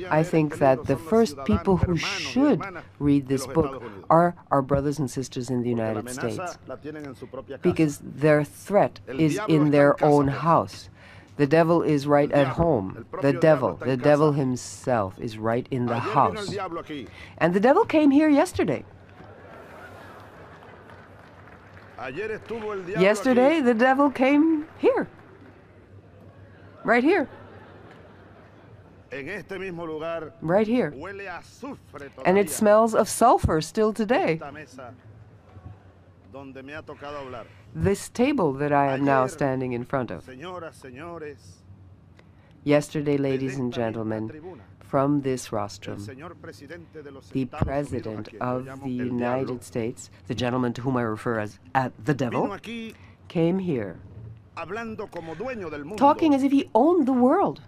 I think that the first people who should read this book are our brothers and sisters in the United States, because their threat is in their own house. The devil is right at home. The devil himself is right in the house. And the devil came here yesterday. Yesterday, the devil came here. Right here. Right here. And it smells of sulfur still today. This table that I am now standing in front of. Yesterday, ladies and gentlemen, from this rostrum, the President of the United States, the gentleman to whom I refer as the devil, came here talking as if he owned the world.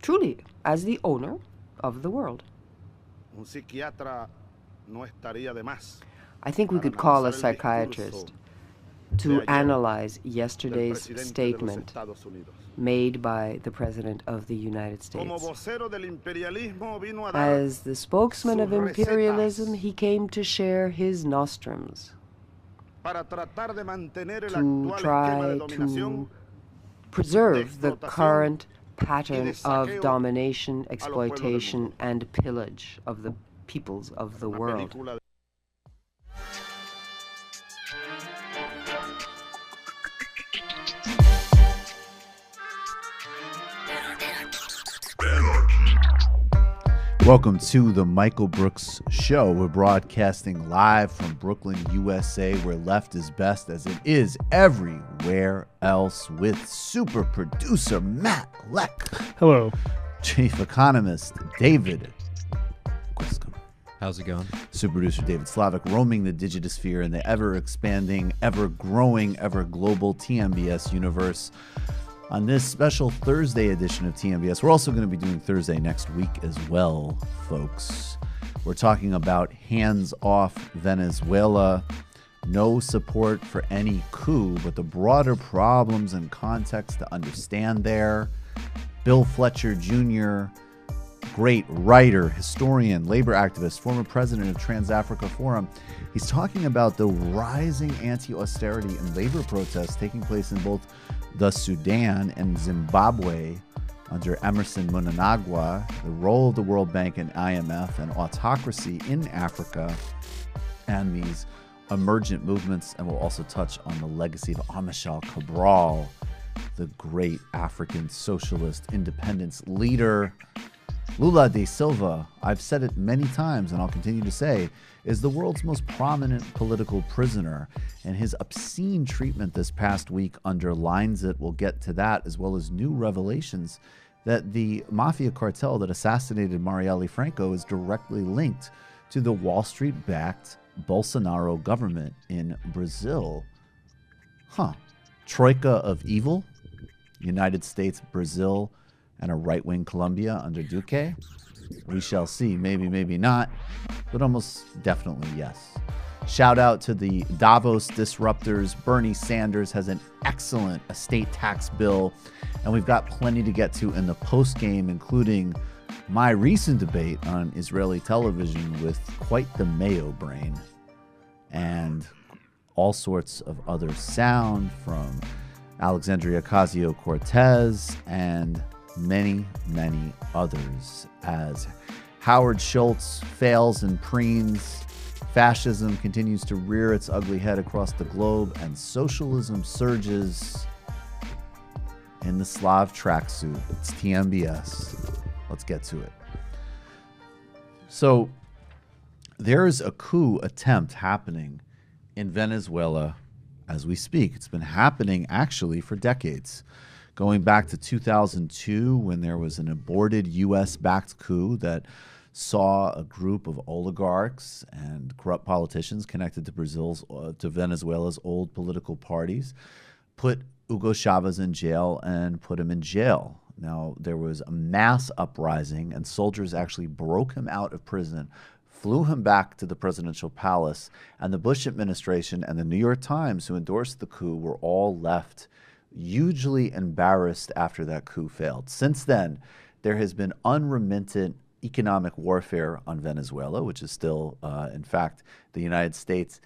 Truly, as the owner of the world. I think we could call a psychiatrist to analyze yesterday's statement made by the President of the United States. As the spokesman of imperialism, he came to share his nostrums, to try to preserve the current pattern of domination, exploitation, and pillage of the peoples of the world. Welcome to the Michael Brooks Show. We're broadcasting live from Brooklyn, USA, where left is best, as it is everywhere else, with super producer Matt Leck. Hello. Chief economist David Quiscom. How's it going? Super producer David Slavic, roaming the digitosphere in the ever-expanding, ever-growing, ever-global TMBS universe. On this special Thursday edition of TMBS, we're also going to be doing Thursday next week as well, folks. We're talking about hands-off Venezuela, no support for any coup, but the broader problems and context to understand there. Bill Fletcher Jr., great writer, historian, labor activist, former president of Trans-Africa Forum. He's talking about the rising anti-austerity and labor protests taking place in both the Sudan and Zimbabwe under Emerson Mnangagwa, the role of the World Bank and IMF and autocracy in Africa, and these emergent movements. And we'll also touch on the legacy of Amilcar Cabral, the great African socialist independence leader. Lula da Silva, I've said it many times and I'll continue to say, is the world's most prominent political prisoner, and his obscene treatment this past week underlines it. We'll get to that, as well as new revelations that the mafia cartel that assassinated Marielle Franco is directly linked to the Wall Street-backed Bolsonaro government in Brazil. Troika of evil, United States, Brazil, and a right-wing Colombia under Duque? We shall see. Maybe, maybe not, but almost definitely yes. Shout out to the Davos disruptors. Bernie Sanders has an excellent estate tax bill, and we've got plenty to get to in the post-game, including my recent debate on Israeli television with quite the Mayo brain, and all sorts of other sound from Alexandria Ocasio-Cortez and many, many others, as Howard Schultz fails and preens, fascism continues to rear its ugly head across the globe, and socialism surges in the Slav tracksuit. It's TMBS. Let's get to it. So there is a coup attempt happening in Venezuela as we speak. It's been happening actually for decades. Going back to 2002, when there was an aborted U.S.-backed coup that saw a group of oligarchs and corrupt politicians connected to Venezuela's old political parties put Hugo Chavez in jail and put him in jail. Now, there was a mass uprising, and soldiers actually broke him out of prison, flew him back to the presidential palace, and the Bush administration and the New York Times, who endorsed the coup, were all left hugely embarrassed after that coup failed. Since then, there has been unremittent economic warfare on Venezuela, which is still, in fact, the United States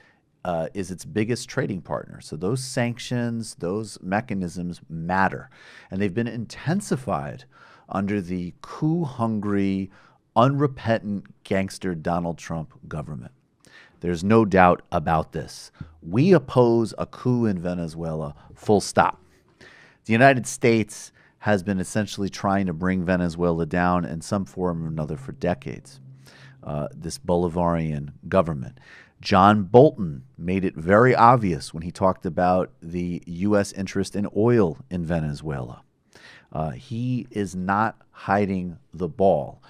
is its biggest trading partner. So those sanctions, those mechanisms matter. And they've been intensified under the coup-hungry, unrepentant gangster Donald Trump government. There's no doubt about this. We oppose a coup in Venezuela, full stop. The United States has been essentially trying to bring Venezuela down in some form or another for decades, this Bolivarian government. John Bolton made it very obvious when he talked about the U.S. interest in oil in Venezuela. He is not hiding the ball.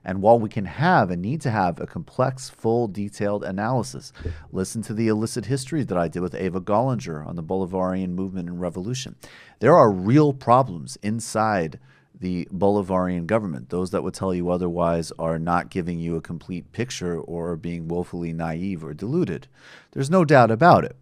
And while we can have and need to have a complex, full, detailed analysis, listen to the illicit history that I did with Ava Gollinger on the Bolivarian movement and revolution. There are real problems inside the Bolivarian government. Those that would tell you otherwise are not giving you a complete picture or are being woefully naive or deluded. There's no doubt about it.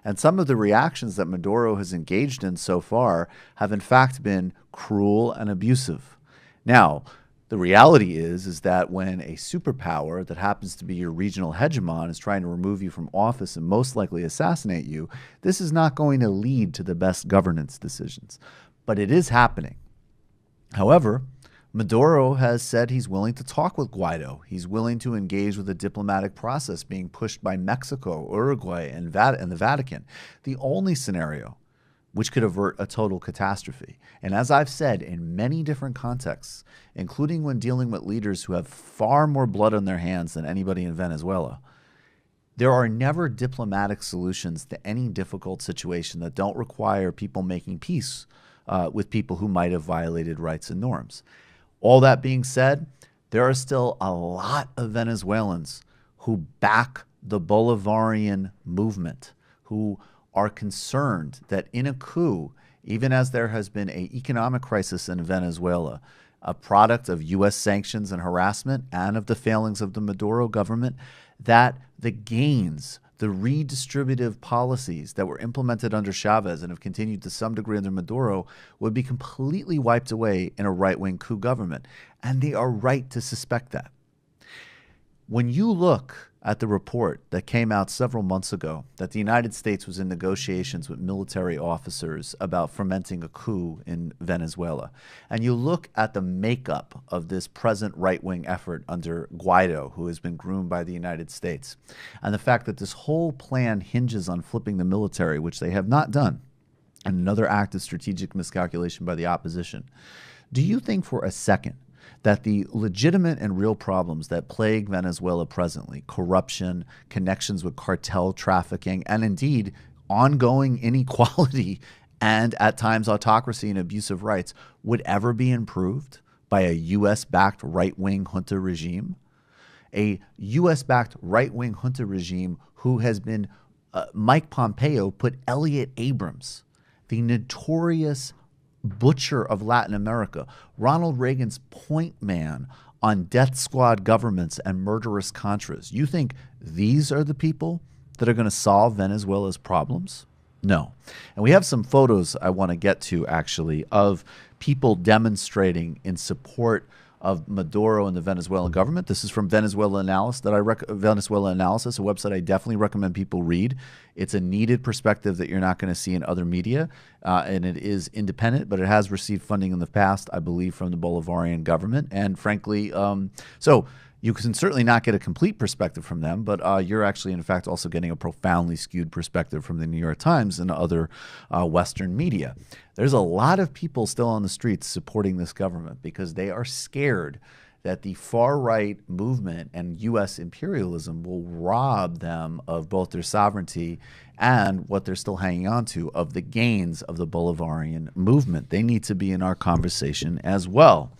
And some of the reactions that Maduro has engaged in so far have in fact been cruel and abusive. Now, the reality is that when a superpower that happens to be your regional hegemon is trying to remove you from office and most likely assassinate you, this is not going to lead to the best governance decisions. But it is happening. However, Maduro has said he's willing to talk with Guaido. He's willing to engage with the diplomatic process being pushed by Mexico, Uruguay, and the Vatican. The only scenario which could avert a total catastrophe. And as I've said in many different contexts, including when dealing with leaders who have far more blood on their hands than anybody in Venezuela, there are never diplomatic solutions to any difficult situation that don't require people making peace with people who might have violated rights and norms. All that being said, there are still a lot of Venezuelans who back the Bolivarian movement, who are concerned that in a coup, even as there has been an economic crisis in Venezuela, a product of U.S. sanctions and harassment and of the failings of the Maduro government, that the gains, the redistributive policies that were implemented under Chavez and have continued to some degree under Maduro would be completely wiped away in a right-wing coup government. And they are right to suspect that. When you look at the report that came out several months ago that the United States was in negotiations with military officers about fomenting a coup in Venezuela, and you look at the makeup of this present right-wing effort under Guaido, who has been groomed by the United States, and the fact that this whole plan hinges on flipping the military, which they have not done, and another act of strategic miscalculation by the opposition, do you think for a second that the legitimate and real problems that plague Venezuela presently, corruption, connections with cartel trafficking, and indeed ongoing inequality and at times autocracy and abuse of rights would ever be improved by a U.S.-backed right-wing junta regime? A U.S.-backed right-wing junta regime who has been, Mike Pompeo put Elliot Abrams, the notorious butcher of Latin America, Ronald Reagan's point man on death squad governments and murderous Contras. You think these are the people that are going to solve Venezuela's problems? No. And we have some photos I want to get to, actually, of people demonstrating in support of Maduro and the Venezuelan government. This is from Venezuela Analysis, Venezuela Analysis, a website I definitely recommend people read. It's a needed perspective that you're not going to see in other media, and it is independent, but it has received funding in the past, I believe, from the Bolivarian government. And frankly, so you can certainly not get a complete perspective from them, but you're actually, in fact, also getting a profoundly skewed perspective from the New York Times and other Western media. There's a lot of people still on the streets supporting this government because they are scared that the far-right movement and U.S. imperialism will rob them of both their sovereignty and what they're still hanging on to of the gains of the Bolivarian movement. They need to be in our conversation as well.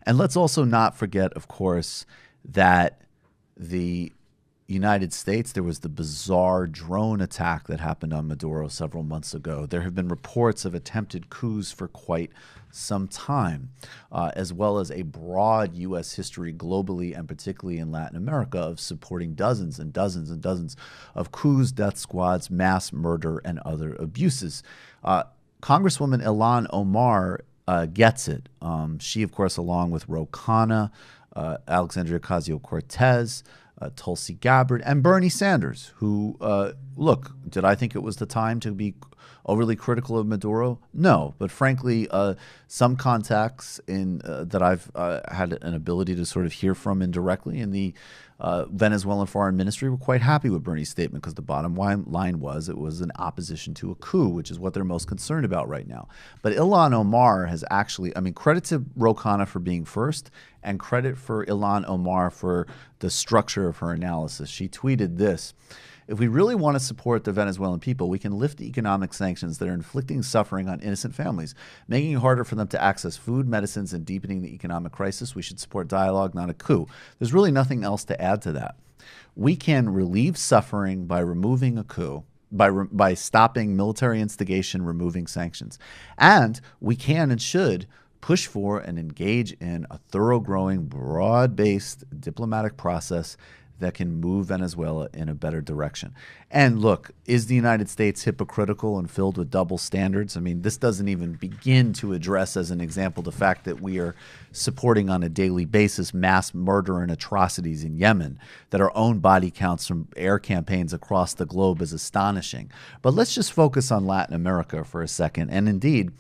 And let's also not forget, of course, that the United States, there was the bizarre drone attack that happened on Maduro several months ago. There have been reports of attempted coups for quite some time, as well as a broad U.S. history globally and particularly in Latin America of supporting dozens and dozens and dozens of coups, death squads, mass murder, and other abuses. Congresswoman Ilhan Omar gets it. She, of course, along with Ro Khanna, Alexandria Ocasio-Cortez, Tulsi Gabbard, and Bernie Sanders, who, look, did I think it was the time to be overly critical of Maduro? No, but frankly, some contacts that I've had an ability to sort of hear from indirectly in the Venezuelan foreign ministry were quite happy with Bernie's statement, because the bottom line was it was an opposition to a coup, which is what they're most concerned about right now. But Ilhan Omar has actually, I mean, credit to Ro Khanna for being first, and credit for Ilhan Omar for the structure of her analysis. She tweeted this: "If we really want to support the Venezuelan people, we can lift the economic sanctions that are inflicting suffering on innocent families, making it harder for them to access food, medicines, and deepening the economic crisis. We should support dialogue, not a coup." There's really nothing else to add to that. We can relieve suffering by removing a coup, by stopping military instigation, removing sanctions. And we can and should push for and engage in a thorough-growing, broad-based diplomatic process that can move Venezuela in a better direction. And look, is the United States hypocritical and filled with double standards? I mean, this doesn't even begin to address, as an example, the fact that we are supporting on a daily basis mass murder and atrocities in Yemen, that our own body counts from air campaigns across the globe is astonishing. But let's just focus on Latin America for a second, and indeed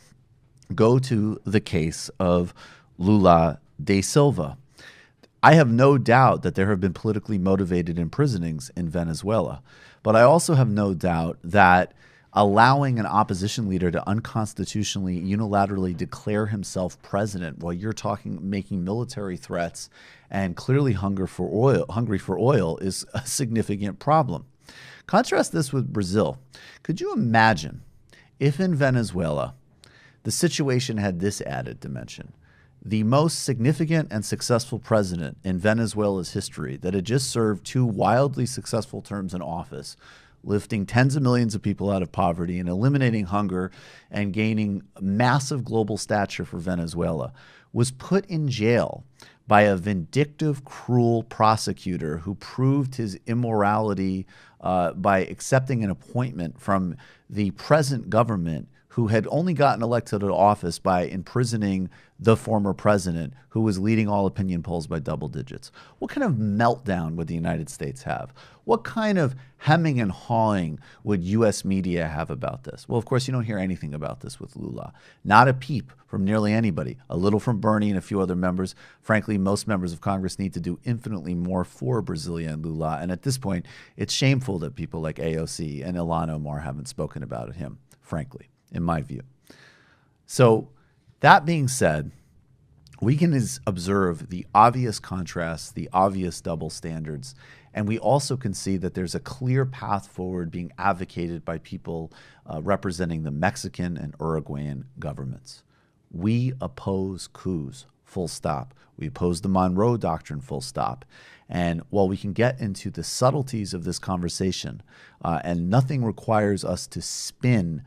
go to the case of Lula da Silva. I have no doubt that there have been politically motivated imprisonings in Venezuela, but I also have no doubt that allowing an opposition leader to unconstitutionally, unilaterally declare himself president while you're making military threats and clearly hungry for oil is a significant problem. Contrast this with Brazil. Could you imagine if in Venezuela the situation had this added dimension? The most significant and successful president in Venezuela's history that had just served 2 wildly successful terms in office, lifting tens of millions of people out of poverty and eliminating hunger and gaining massive global stature for Venezuela, was put in jail by a vindictive, cruel prosecutor who proved his immorality by accepting an appointment from the present government, who had only gotten elected to office by imprisoning the former president, who was leading all opinion polls by double digits. What kind of meltdown would the United States have? What kind of hemming and hawing would U.S. media have about this? Well, of course, you don't hear anything about this with Lula. Not a peep from nearly anybody. A little from Bernie and a few other members. Frankly, most members of Congress need to do infinitely more for Brasilia and Lula. And at this point, it's shameful that people like AOC and Ilhan Omar haven't spoken about him, frankly, in my view. So that being said, we can observe the obvious contrasts, the obvious double standards, and we also can see that there's a clear path forward being advocated by people representing the Mexican and Uruguayan governments. We oppose coups, full stop. We oppose the Monroe Doctrine, full stop. And while we can get into the subtleties of this conversation, and nothing requires us to spin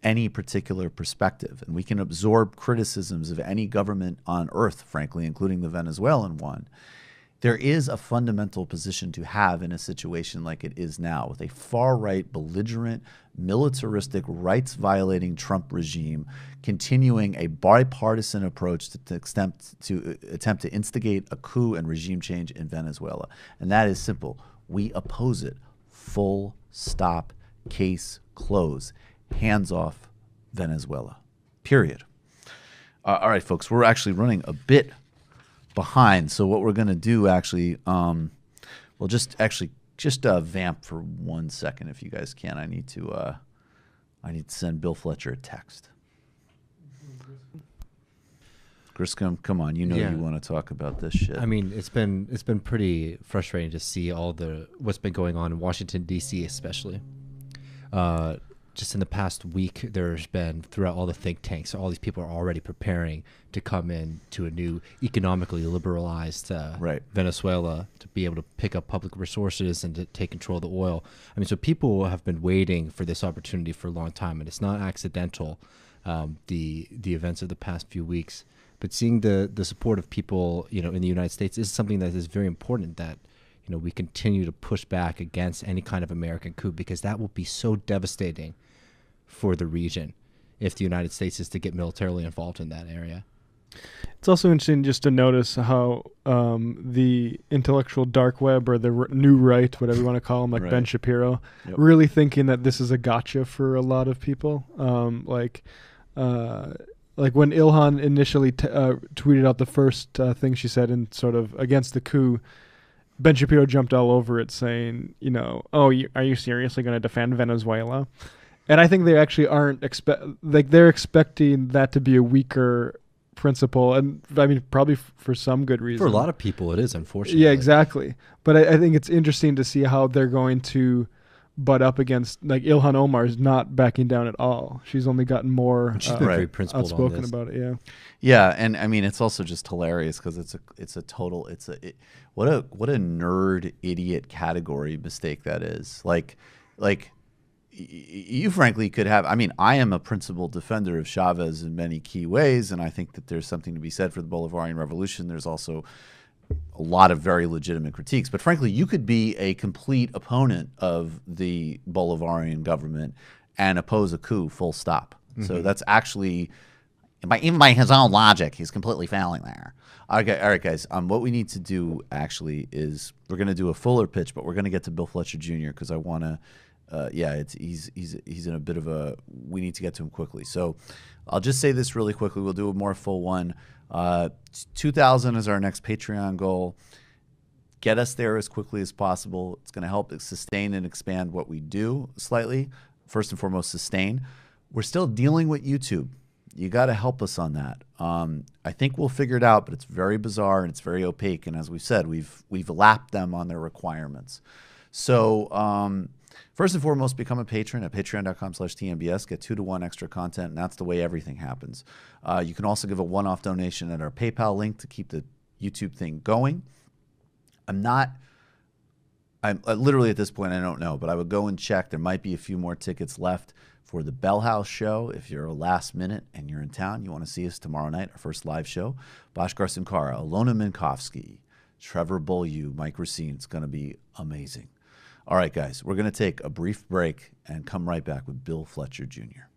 any particular perspective, and we can absorb criticisms of any government on earth, frankly, including the Venezuelan one, there is a fundamental position to have in a situation like it is now, with a far-right, belligerent, militaristic, rights-violating Trump regime continuing a bipartisan approach to attempt to instigate a coup and regime change in Venezuela. And that is simple. We oppose it. Full stop. Case closed. Hands off Venezuela. Period. All right, folks, we're actually running a bit behind. So what we're going to do actually, we'll just vamp for 1 second if you guys can. I need to send Bill Fletcher a text. Griscom, come on, you know you want to talk about this shit. I mean, it's been pretty frustrating to see what's been going on in Washington D.C. especially. Just in the past week, there's been, throughout all the think tanks, all these people are already preparing to come in to a new economically liberalized Venezuela to be able to pick up public resources and to take control of the oil. I mean, so people have been waiting for this opportunity for a long time, and it's not accidental, the events of the past few weeks. But seeing the support of people, in the United States is something that is very important, that we continue to push back against any kind of American coup, because that will be so devastating for the region. if the United States is to get militarily involved in that area. It's also interesting just to notice how the intellectual dark web, or the new right, whatever you want to call them, like Ben Shapiro, really thinking that this is a gotcha for a lot of people. Like when Ilhan initially tweeted out the first thing she said in sort of against the coup, Ben Shapiro jumped all over it saying, are you seriously going to defend Venezuela? And I think they actually aren't they're expecting that to be a weaker principle, and I mean probably for some good reason. For a lot of people, it is, unfortunately. Yeah, exactly. But I think it's interesting to see how they're going to butt up against, like, Ilhan Omar is not backing down at all. She's only gotten more very principled outspoken on this. about it. Yeah. Yeah, and I mean it's also just hilarious because what a nerd idiot category mistake that is. Like you frankly could have. I mean, I am a principled defender of Chavez in many key ways, and I think that there's something to be said for the Bolivarian Revolution. There's also a lot of very legitimate critiques. But frankly, you could be a complete opponent of the Bolivarian government and oppose a coup, full stop. Mm-hmm. So that's actually, even by his own logic, he's completely failing there. Okay, all right, guys. What we need to do actually is we're going to do a fuller pitch, but we're going to get to Bill Fletcher Jr. because I want to. He's in a bit of a. We need to get to him quickly. So I'll just say this really quickly. We'll do a more full one. 2,000 is our next Patreon goal. Get us there as quickly as possible. It's going to help sustain and expand what we do slightly. First and foremost, sustain. We're still dealing with YouTube. You got to help us on that. I think we'll figure it out, but it's very bizarre and it's very opaque. And as we've said, we've lapped them on their requirements. So first and foremost, become a patron at patreon.com/TMBS. Get 2-to-1 extra content, and that's the way everything happens. You can also give a one-off donation at our PayPal link to keep the YouTube thing going. I'm literally at this point, I don't know, but I would go and check. There might be a few more tickets left for the Bell House show. If you're a last minute and you're in town, you want to see us tomorrow night, our first live show. Bhaskar Sankara, Alona Minkowski, Trevor Beaulieu, Mike Racine. It's going to be amazing. All right, guys, we're going to take a brief break and come right back with Bill Fletcher Jr.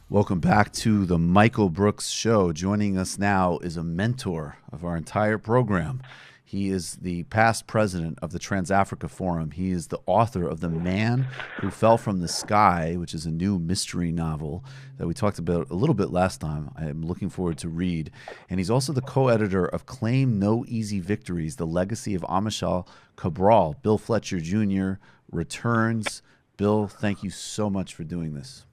Welcome back to the Michael Brooks Show. Joining us now is a mentor of our entire program. He is the past president of the Trans-Africa Forum. He is the author of The Man Who Fell from the Sky, which is a new mystery novel that we talked about a little bit last time. I am looking forward to read. And he's also the co-editor of Claim No Easy Victories, The Legacy of Amilcar Cabral. Bill Fletcher Jr. returns. Bill, thank you so much for doing this.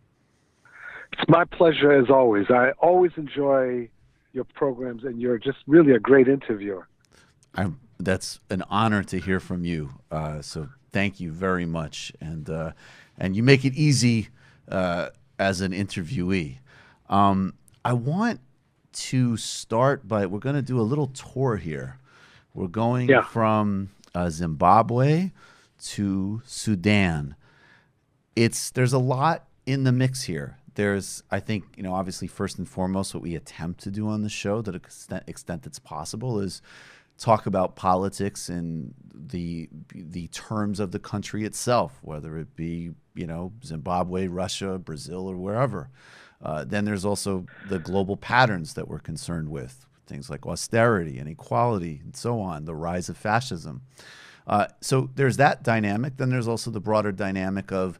It's my pleasure, as always. I always enjoy your programs, and you're just really a great interviewer. That's an honor to hear from you. So thank you very much, and you make it easy as an interviewee. I want to start by, we're going to do a little tour here. We're going from Zimbabwe to Sudan. There's a lot in the mix here. There's, I think, obviously first and foremost, what we attempt to do on the show, to the extent that's possible, is talk about politics and the terms of the country itself, whether it be, Zimbabwe, Russia, Brazil, or wherever. Then there's also the global patterns that we're concerned with, things like austerity, inequality, and so on, the rise of fascism. So there's that dynamic. Then there's also the broader dynamic of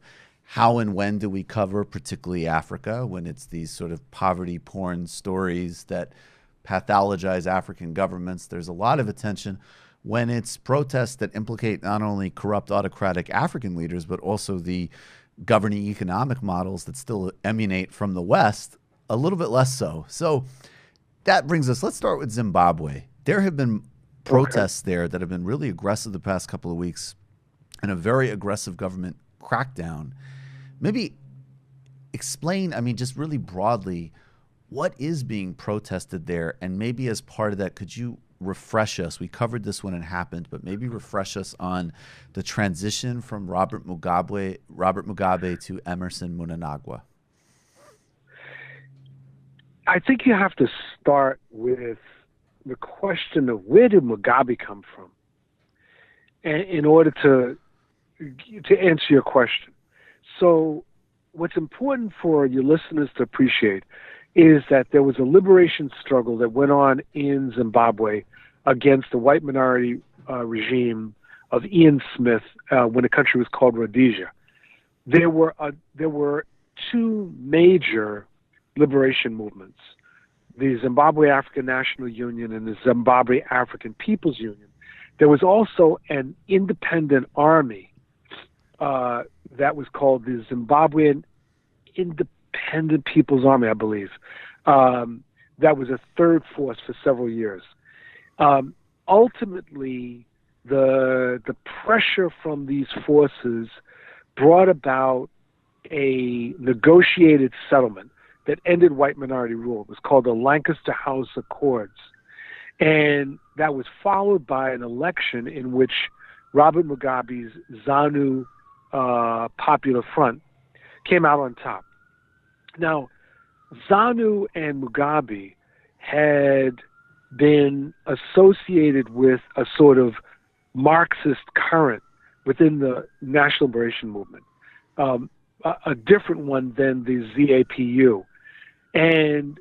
how and when do we cover particularly Africa, when it's these sort of poverty porn stories that pathologize African governments. There's a lot of attention when it's protests that implicate not only corrupt autocratic African leaders, but also the governing economic models that still emanate from the West, a little bit less so. So that brings us, let's start with Zimbabwe. There have been protests there that have been really aggressive the past couple of weeks, and a very aggressive government crackdown. Maybe explain, just really broadly, what is being protested there? And maybe as part of that, could you refresh us? We covered this when it happened, but maybe refresh us on the transition from Robert Mugabe to Emerson Mnangagwa. I think you have to start with the question of where did Mugabe come from, and in order to answer your question. So what's important for your listeners to appreciate is that there was a liberation struggle that went on in Zimbabwe against the white minority regime of Ian Smith when the country was called Rhodesia. There were two major liberation movements: the Zimbabwe African National Union and the Zimbabwe African People's Union. There was also an independent army that was called the Zimbabwean Independent People's Army, I believe. That was a third force for several years. Ultimately, the pressure from these forces brought about a negotiated settlement that ended white minority rule. It was called the Lancaster House Accords. And that was followed by an election in which Robert Mugabe's ZANU Popular Front came out on top. Now, ZANU and Mugabe had been associated with a sort of Marxist current within the National Liberation Movement, a different one than the ZAPU, and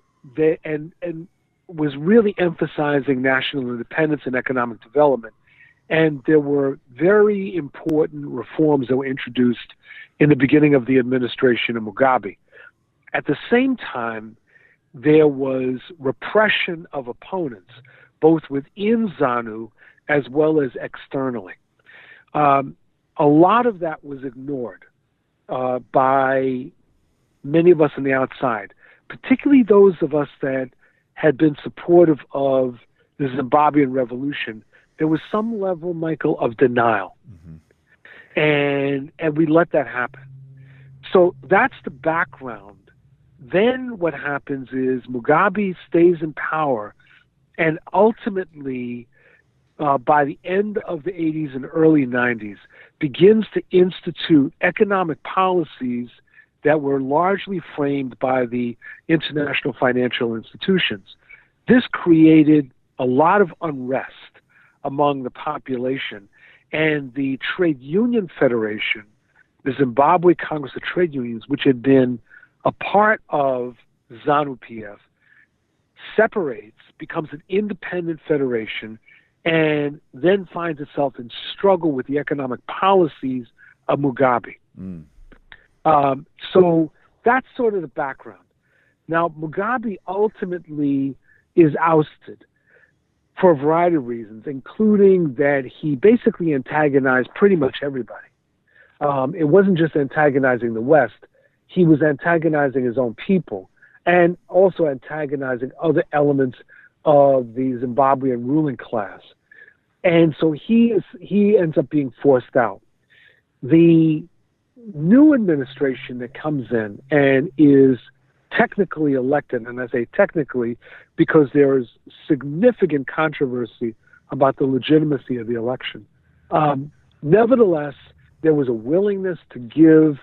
was really emphasizing national independence and economic development. And there were very important reforms that were introduced in the beginning of the administration of Mugabe. At the same time, there was repression of opponents, both within ZANU as well as externally. A lot of that was ignored by many of us on the outside, particularly those of us that had been supportive of the Zimbabwean revolution. There was some level, Michael, of denial. Mm-hmm. And we let that happen. So that's the background. Then what happens is Mugabe stays in power, and ultimately, by the end of the 80s and early 90s, begins to institute economic policies that were largely framed by the international financial institutions. This created a lot of unrest among the population, and the Trade Union Federation, the Zimbabwe Congress of Trade Unions, which had been a part of ZANU-PF, separates, becomes an independent federation, and then finds itself in struggle with the economic policies of Mugabe. So that's sort of the background. Now, Mugabe ultimately is ousted for a variety of reasons, including that he basically antagonized pretty much everybody. It wasn't just antagonizing the West. He was antagonizing his own people and also antagonizing other elements of the Zimbabwean ruling class. And so he ends up being forced out. The new administration that comes in and is technically elected, and I say technically because there is significant controversy about the legitimacy of the election. Nevertheless, there was a willingness to give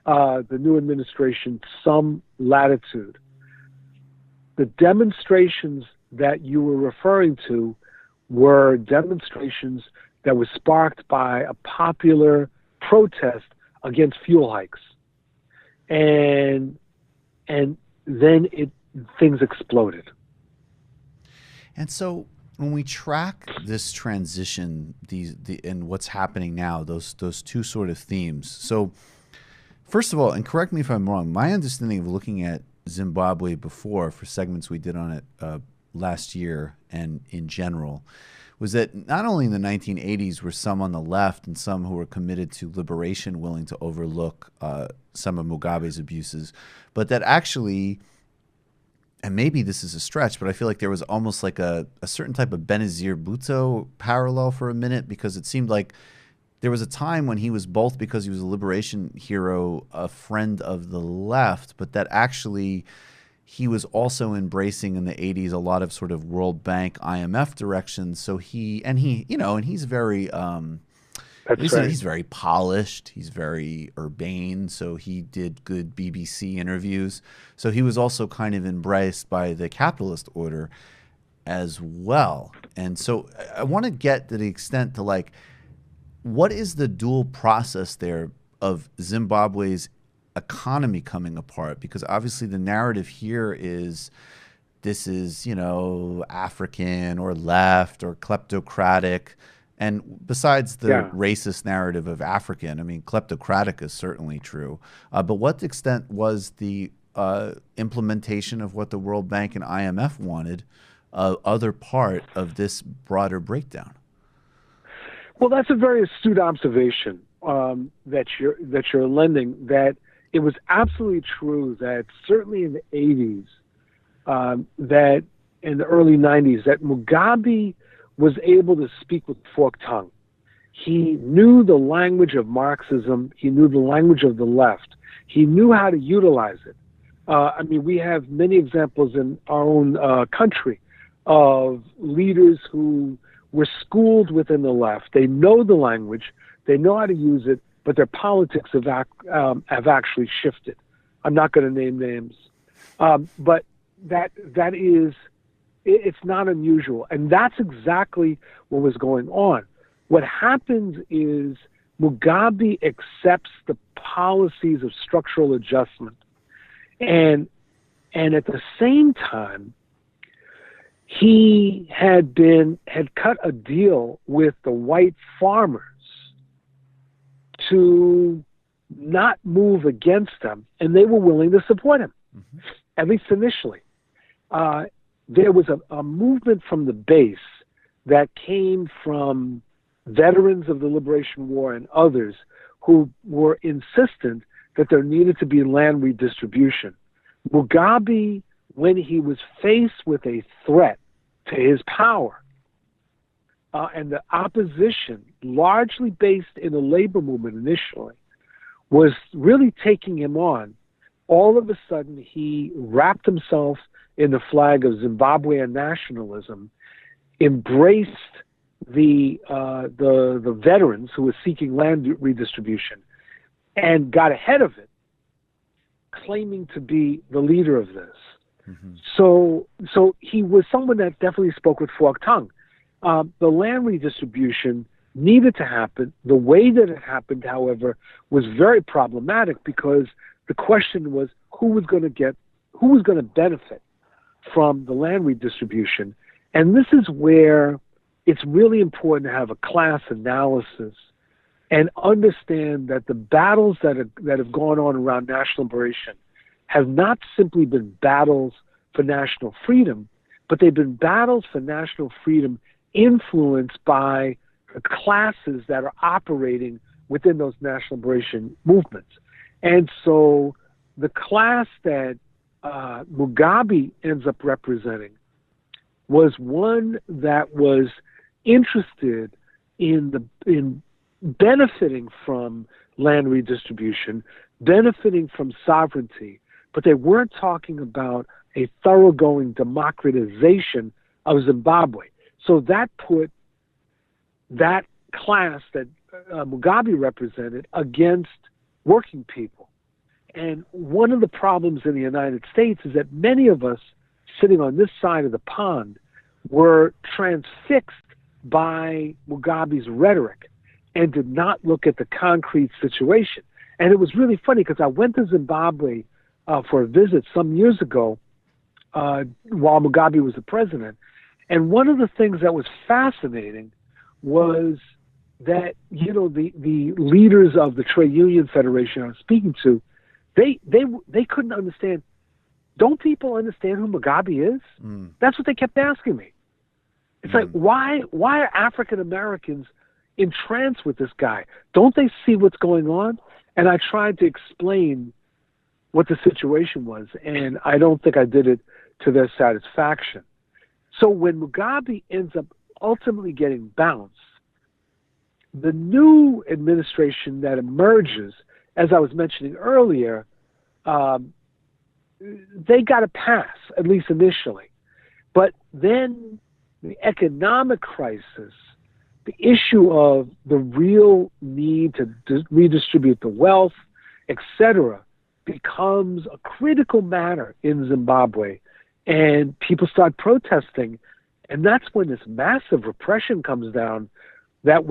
the new administration some latitude. The demonstrations that you were referring to were demonstrations that were sparked by a popular protest against fuel hikes. And then things exploded. And so when we track this transition, and what's happening now, those two sort of themes. So first of all, and correct me if I'm wrong, my understanding of looking at Zimbabwe before for segments we did on it last year and in general was that not only in the 1980s were some on the left and some who were committed to liberation willing to overlook some of Mugabe's abuses, but that actually, and maybe this is a stretch, but I feel like there was almost like a certain type of Benazir Bhutto parallel for a minute, because it seemed like there was a time when he was both, because he was a liberation hero, a friend of the left, but that actually he was also embracing in the 80s a lot of sort of World Bank, IMF directions. So he's very, he's very polished. He's very urbane. So he did good BBC interviews. So he was also kind of embraced by the capitalist order as well. And so I want to get to the extent to like, what is the dual process there of Zimbabwe's economy coming apart? Because obviously the narrative here is this is, African or left or kleptocratic. And besides the racist narrative of African, I mean, kleptocratic is certainly true. But what extent was the implementation of what the World Bank and IMF wanted other part of this broader breakdown? Well, that's a very astute observation that you're lending. That it was absolutely true that certainly in the 80s, that in the early 90s, that Mugabe was able to speak with forked tongue. He knew the language of Marxism. He knew the language of the left. He knew how to utilize it. We have many examples in our own country of leaders who were schooled within the left. They know the language. They know how to use it, but their politics have actually shifted. I'm not going to name names, but that is, it's not unusual, and that's exactly what was going on. What happens is Mugabe accepts the policies of structural adjustment, and at the same time, he had cut a deal with the white farmers to not move against them, and they were willing to support him, at least initially. There was a movement from the base that came from veterans of the Liberation War and others who were insistent that there needed to be land redistribution. Mugabe, when he was faced with a threat to his power, and the opposition, largely based in the labor movement initially, was really taking him on, all of a sudden he wrapped himself in the flag of Zimbabwean nationalism, embraced the veterans who were seeking land redistribution, and got ahead of it, claiming to be the leader of this. So he was someone that definitely spoke with forked tongue. The land redistribution needed to happen. The way that it happened, however, was very problematic because the question was who was going to benefit from the land redistribution. And this is where it's really important to have a class analysis and understand that the battles that have gone on around national liberation have not simply been battles for national freedom, but they've been battles for national freedom influenced by the classes that are operating within those national liberation movements. And so the class that Mugabe ends up representing was one that was interested in benefiting from land redistribution, benefiting from sovereignty, but they weren't talking about a thoroughgoing democratization of Zimbabwe. So that put that class that Mugabe represented against working people. And one of the problems in the United States is that many of us sitting on this side of the pond were transfixed by Mugabe's rhetoric and did not look at the concrete situation. And it was really funny because I went to Zimbabwe for a visit some years ago while Mugabe was the president. And one of the things that was fascinating was that, the leaders of the Trade Union Federation I was speaking to, they couldn't understand. Don't people understand who Mugabe is? That's what they kept asking me. It's like, why are African Americans entranced with this guy? Don't they see what's going on? And I tried to explain what the situation was, and I don't think I did it to their satisfaction. So when Mugabe ends up ultimately getting bounced, the new administration that emerges, as I was mentioning earlier, they got a pass, at least initially. But then the economic crisis, the issue of the real need to redistribute the wealth, etc., becomes a critical matter in Zimbabwe. And people start protesting. And that's when this massive repression comes down that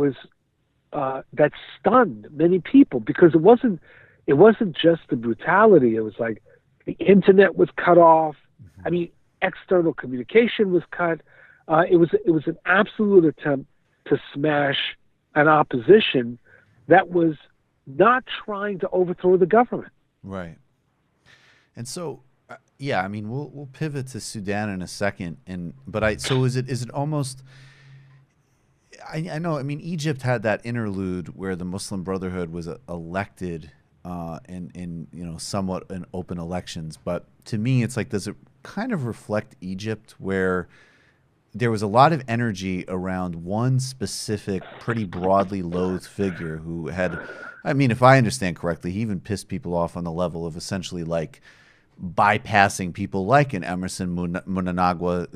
stunned many people, because it wasn't it wasn't just the brutality. It was like the internet was cut off. I mean, external communication was cut. It was an absolute attempt to smash an opposition that was not trying to overthrow the government. Right. And so, yeah, I mean, we'll pivot to Sudan in a second. So is it almost? I know. I mean, Egypt had that interlude where the Muslim Brotherhood was elected in somewhat in open elections. But to me, it's like, does it kind of reflect Egypt, where there was a lot of energy around one specific, pretty broadly loathed figure who had, I mean, if I understand correctly, he even pissed people off on the level of essentially like bypassing people like an Emerson Mnangagwa,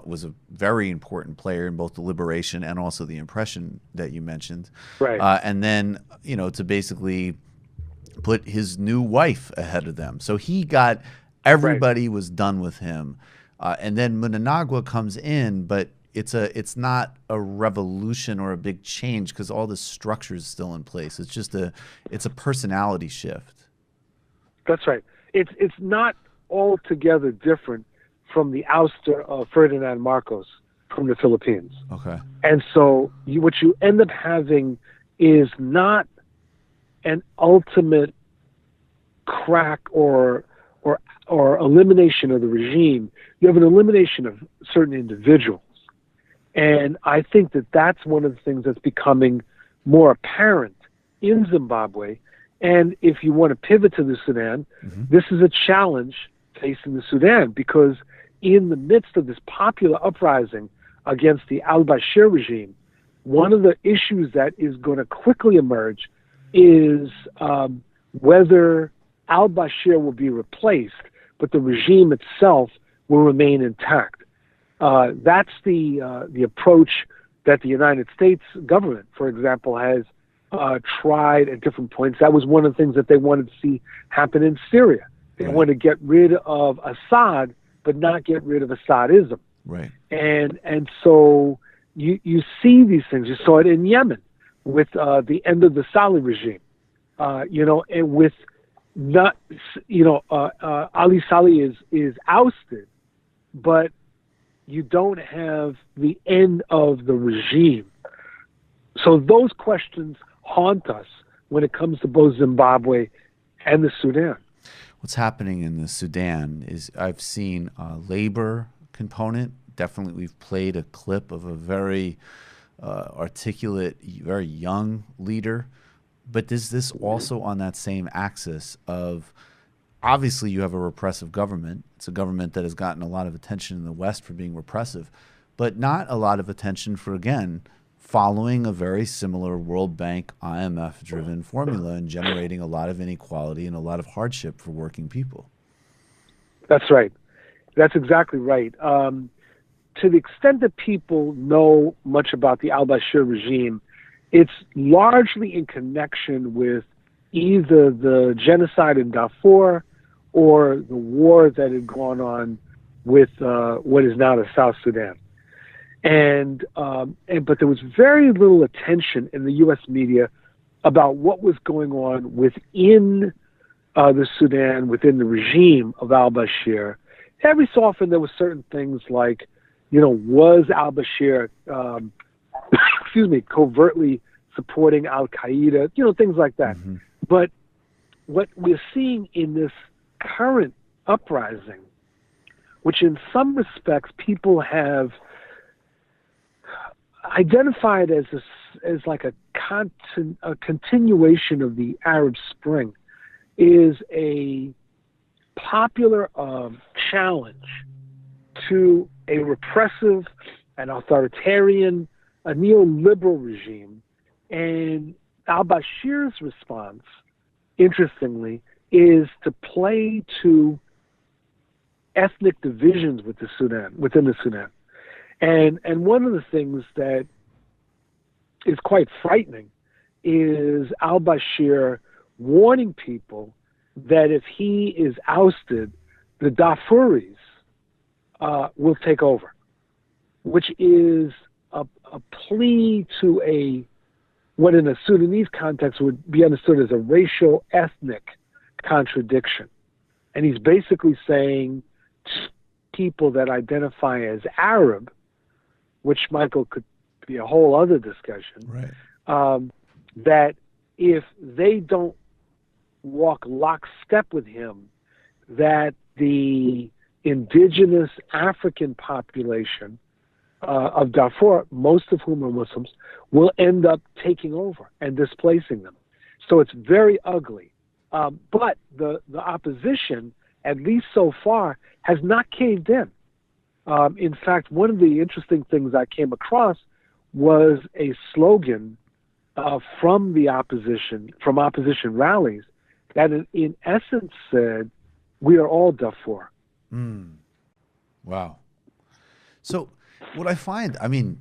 was a very important player in both the liberation and also the oppression that you mentioned. Right. And then, to basically put his new wife ahead of them. So he got, everybody was done with him. And then Mnangagwa comes in, but it's not a revolution or a big change because all the structure is still in place. It's just a personality shift. That's right. It's not altogether different from the ouster of Ferdinand Marcos from the Philippines. Okay. And so what you end up having is not an ultimate crack or elimination of the regime. You have an elimination of certain individuals. And I think that that's one of the things that's becoming more apparent in Zimbabwe. And if you want to pivot to the Sudan, this is a challenge facing the Sudan, because in the midst of this popular uprising against the al-Bashir regime, one of the issues that is going to quickly emerge is whether al-Bashir will be replaced, but the regime itself will remain intact. That's the approach that the United States government, for example, has tried at different points. That was one of the things that they wanted to see happen in Syria. They wanted to get rid of Assad, but not get rid of Assadism. Right. And so you see these things. You saw it in Yemen with the end of the Saleh regime. And with not, Ali Saleh is ousted, but you don't have the end of the regime. So those questions haunt us when it comes to both Zimbabwe and the Sudan. What's happening in the Sudan is I've seen a labor component. Definitely, we've played a clip of a very articulate, very young leader. But is this also on that same axis of, obviously you have a repressive government. It's a government that has gotten a lot of attention in the West for being repressive, but not a lot of attention for, again, following a very similar World Bank, IMF-driven formula and generating a lot of inequality and a lot of hardship for working people. That's right. That's exactly right. To the extent that people know much about the al-Bashir regime, it's largely in connection with either the genocide in Darfur or the war that had gone on with what is now the South Sudan. But there was very little attention in the U.S. media about what was going on within the Sudan, within the regime of al-Bashir. Every so often there were certain things like, was al-Bashir, covertly supporting al-Qaeda, things like that. Mm-hmm. But what we're seeing in this current uprising, which in some respects people have identified as like a continuation of the Arab Spring, is a popular challenge to a repressive, an authoritarian, a neoliberal regime. And al-Bashir's response, interestingly, is to play to ethnic divisions within the Sudan. And one of the things that is quite frightening is al-Bashir warning people that if he is ousted, the Darfuris will take over, which is a plea to a what in a Sudanese context would be understood as a racial ethnic contradiction. And he's basically saying people that identify as Arab, which, Michael, could be a whole other discussion, right. That if they don't walk lockstep with him, that the indigenous African population of Darfur, most of whom are Muslims, will end up taking over and displacing them. So it's very ugly. But the opposition, at least so far, has not caved in. In fact, one of the interesting things I came across was a slogan from the opposition, from opposition rallies, that in essence said, "We are all Darfur." Wow. So what I find, I mean,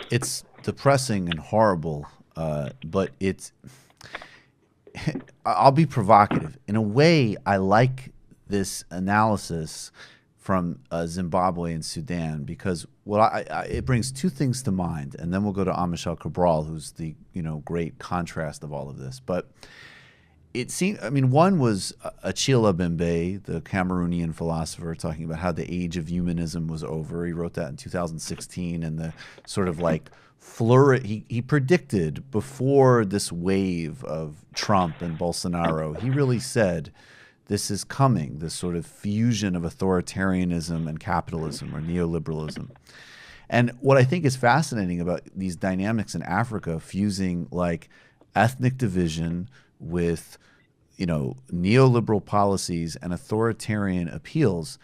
it's depressing and horrible, but I'll be provocative. In a way, I like this analysis from Zimbabwe and Sudan, because it brings two things to mind, and then we'll go to Amishal Cabral, who's the great contrast of all of this. But it seemed, I mean, one was Achille Mbembe, the Cameroonian philosopher, talking about how the age of humanism was over. He wrote that in 2016, and the sort of like he predicted before this wave of Trump and Bolsonaro, he really said, this is coming, this sort of fusion of authoritarianism and capitalism or neoliberalism. And what I think is fascinating about these dynamics in Africa, fusing like ethnic division with, neoliberal policies and authoritarian appeals,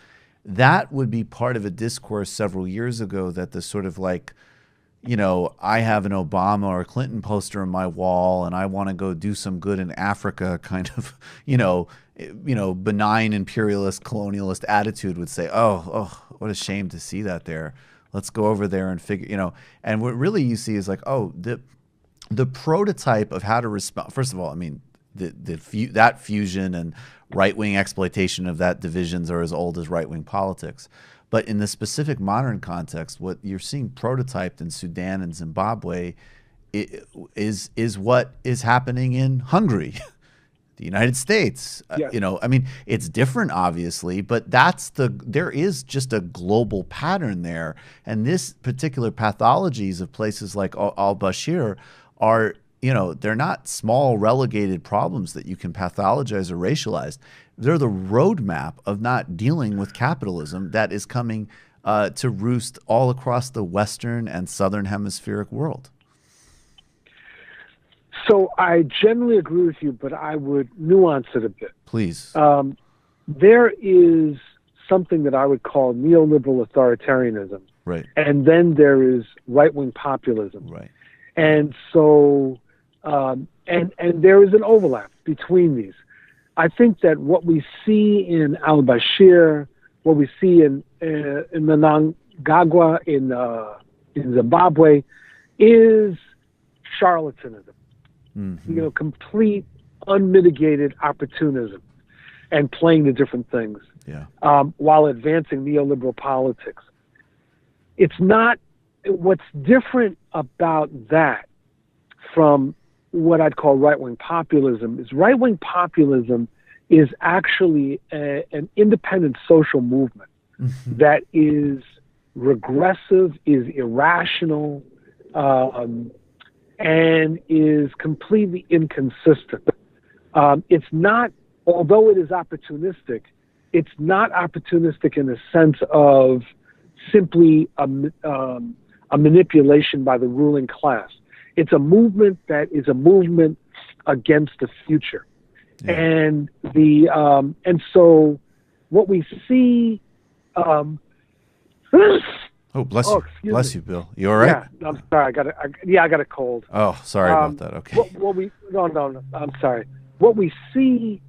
that would be part of a discourse several years ago that the sort of like, I have an Obama or Clinton poster on my wall and I want to go do some good in Africa kind of, benign imperialist colonialist attitude would say, oh, what a shame to see that there. Let's go over there and figure, and what really you see is like, the prototype of how to respond. First of all, I mean, that fusion and right-wing exploitation of that divisions are as old as right-wing politics. But in the specific modern context, what you're seeing prototyped in Sudan and Zimbabwe is what is happening in Hungary, the United States. Yes. I mean, it's different, obviously, but there is just a global pattern there. And this particular pathologies of places like al-Bashir are, they're not small relegated problems that you can pathologize or racialize. They're the roadmap of not dealing with capitalism that is coming to roost all across the Western and Southern hemispheric world. So I generally agree with you, but I would nuance it a bit. Please. There is something that I would call neoliberal authoritarianism. Right. And then there is right-wing populism. Right. And so, and there is an overlap between these. I think that what we see in al-Bashir, what we see in Mnangagwa, in Zimbabwe, is charlatanism. Mm-hmm. Complete, unmitigated opportunism and playing the different things, while advancing neoliberal politics. It's not, what's different about that from what I'd call right-wing populism is actually an independent social movement that is regressive, is irrational, and is completely inconsistent. It's not, although it is opportunistic, it's not opportunistic in the sense of simply a manipulation by the ruling class. It's a movement that is a movement against the future. Yeah. And so what we see, oh, bless you. Bless you, Bill. You all right? Yeah, I'm sorry. I got a cold. Oh, sorry about that. Okay. No, I'm sorry. What we see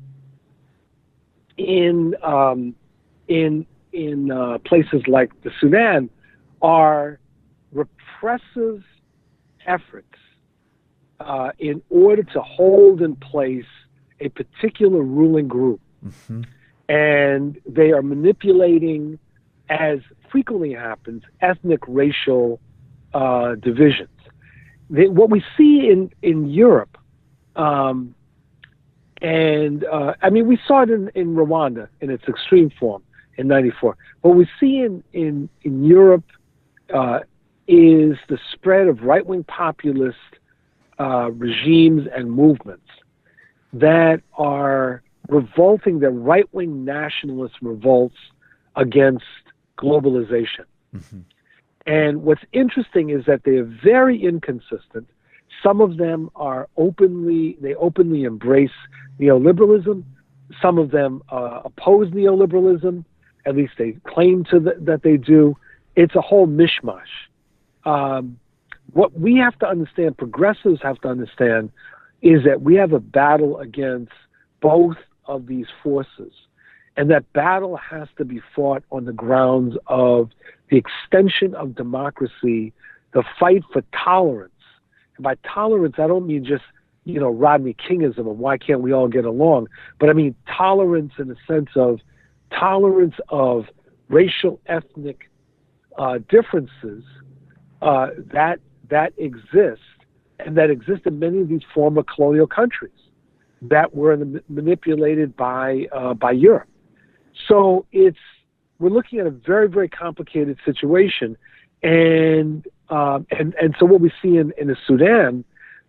in places like the Sudan are repressive efforts in order to hold in place a particular ruling group. Mm-hmm. And they are manipulating, as frequently happens, ethnic racial divisions. what we see in Europe, I mean, we saw it in Rwanda in its extreme form in '94. What we see in Europe is the spread of right-wing populist regimes and movements that are revolting, the right-wing nationalist revolts against globalization. Mm-hmm. And what's interesting is that they are very inconsistent. Some of them are openly embrace neoliberalism. Some of them oppose neoliberalism. At least they claim that they do. It's a whole mishmash. What we have to understand, progressives have to understand, is that we have a battle against both of these forces. And that battle has to be fought on the grounds of the extension of democracy, the fight for tolerance. And by tolerance, I don't mean just, Rodney Kingism and why can't we all get along, but I mean tolerance in the sense of tolerance of racial, ethnic differences that exist, and that exist in many of these former colonial countries that were manipulated by Europe. So we're looking at a very, very complicated situation, and so what we see in the Sudan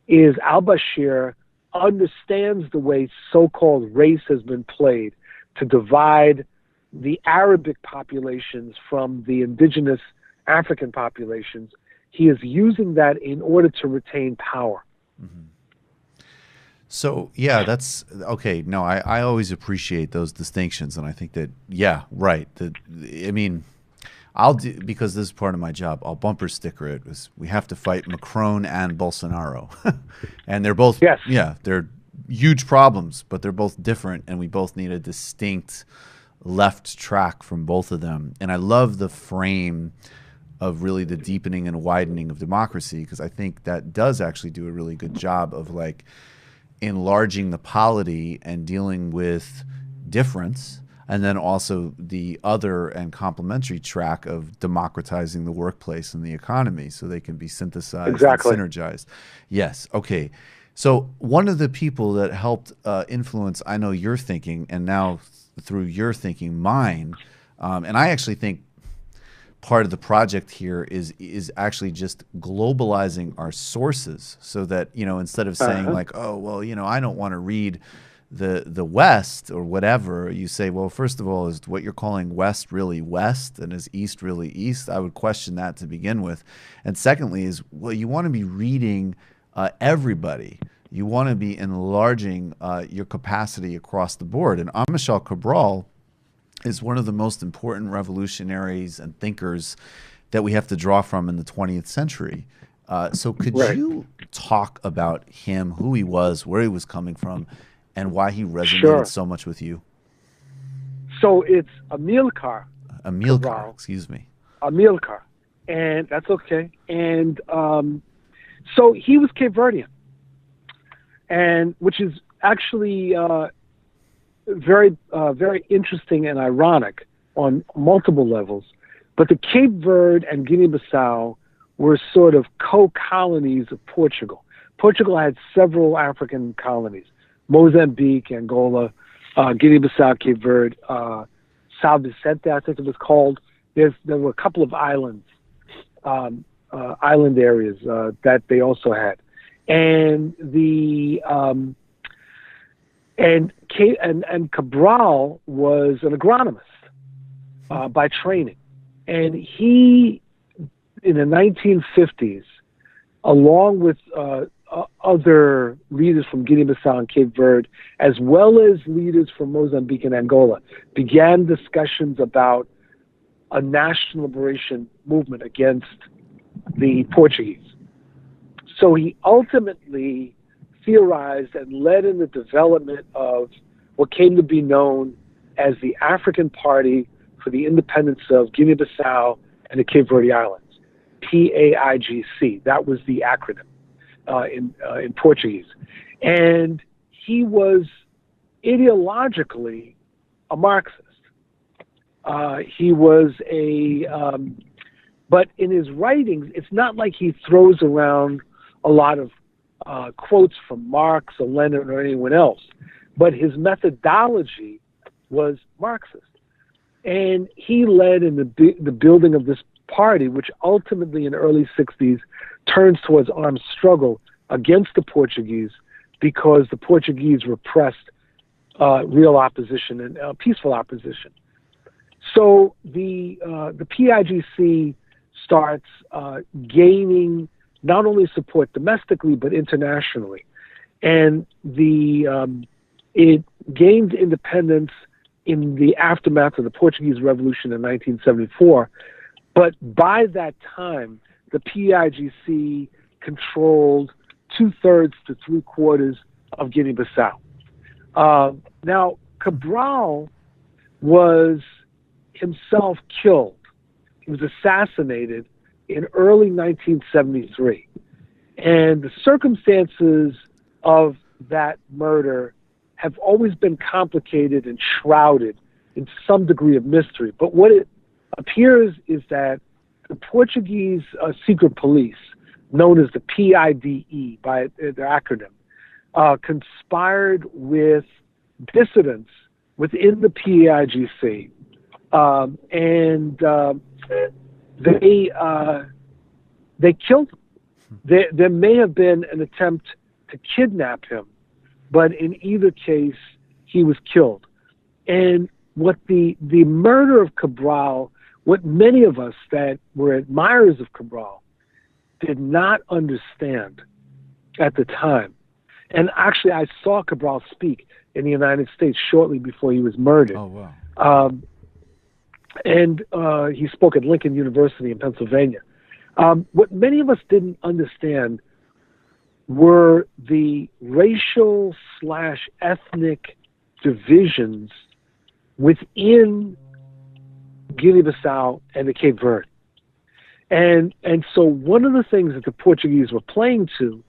is al-Bashir understands the way so-called race has been played to divide the Arabic populations from the indigenous African populations. He is using that in order to retain power. Mm-hmm. So, yeah, that's okay. No, I always appreciate those distinctions. And I think that, yeah, right. Because this is part of my job, I'll bumper sticker it. We have to fight Macron and Bolsonaro. And they're both, yes. Yeah, they're huge problems, but they're both different. And we both need a distinct left track from both of them. And I love the frame of really the deepening and widening of democracy, because I think that does actually do a really good job of like enlarging the polity and dealing with difference, and then also the other and complementary track of democratizing the workplace and the economy so they can be synthesized exactly. and synergized. Yes. Okay. So one of the people that helped influence, I know, your thinking, and now through your thinking, mine, and I actually think part of the project here is actually just globalizing our sources, so that, instead of saying like, oh, well, I don't want to read the West or whatever, you say, well, first of all, is what you're calling West really West, and is East really East? I would question that to begin with. And secondly is, well, you want to be reading everybody. You want to be enlarging your capacity across the board. And Amilcar Cabral is one of the most important revolutionaries and thinkers that we have to draw from in the 20th century. So could you talk about him, who he was, where he was coming from, and why he resonated so much with you? So it's Amilcar. Cabral, excuse me. Amilcar. And that's okay. And so he was Cape Verdean, and which is actually very interesting and ironic on multiple levels. But the Cape Verde and Guinea-Bissau were sort of co-colonies of Portugal. Portugal had several African colonies: Mozambique, Angola, Guinea-Bissau, Cape Verde, São Vicente, I think it was called. There were a couple of islands, island areas that they also had, and And Cabral was an agronomist by training, and he, in the 1950s, along with other leaders from Guinea-Bissau and Cape Verde, as well as leaders from Mozambique and Angola, began discussions about a national liberation movement against the Portuguese. So he ultimately theorized and led in the development of what came to be known as the African Party for the Independence of Guinea-Bissau and the Cape Verde Islands, PAIGC. That was the acronym in Portuguese. And he was ideologically a Marxist. He was but in his writings, it's not like he throws around a lot of quotes from Marx or Lenin or anyone else, but his methodology was Marxist. And he led in the building of this party, which ultimately in the early 60s turns towards armed struggle against the Portuguese because the Portuguese repressed real opposition and peaceful opposition. So the PIGC starts gaining not only support domestically but internationally, and it gained independence in the aftermath of the Portuguese Revolution in 1974. But by that time, the PIGC controlled 2/3 to 3/4 of Guinea-Bissau. Now, Cabral was himself killed. He was assassinated in early 1973. And the circumstances of that murder have always been complicated and shrouded in some degree of mystery. But what it appears is that the Portuguese secret police, known as the PIDE by their acronym, conspired with dissidents within the PIGC, and they killed him. There may have been an attempt to kidnap him, but in either case, he was killed. And what the murder of Cabral, what many of us that were admirers of Cabral did not understand at the time. And actually, I saw Cabral speak in the United States shortly before he was murdered. Oh, wow. And he spoke at Lincoln University in Pennsylvania. What many of us didn't understand were the racial/ethnic divisions within Guinea-Bissau and the Cape Verde. And so one of the things that the Portuguese were playing to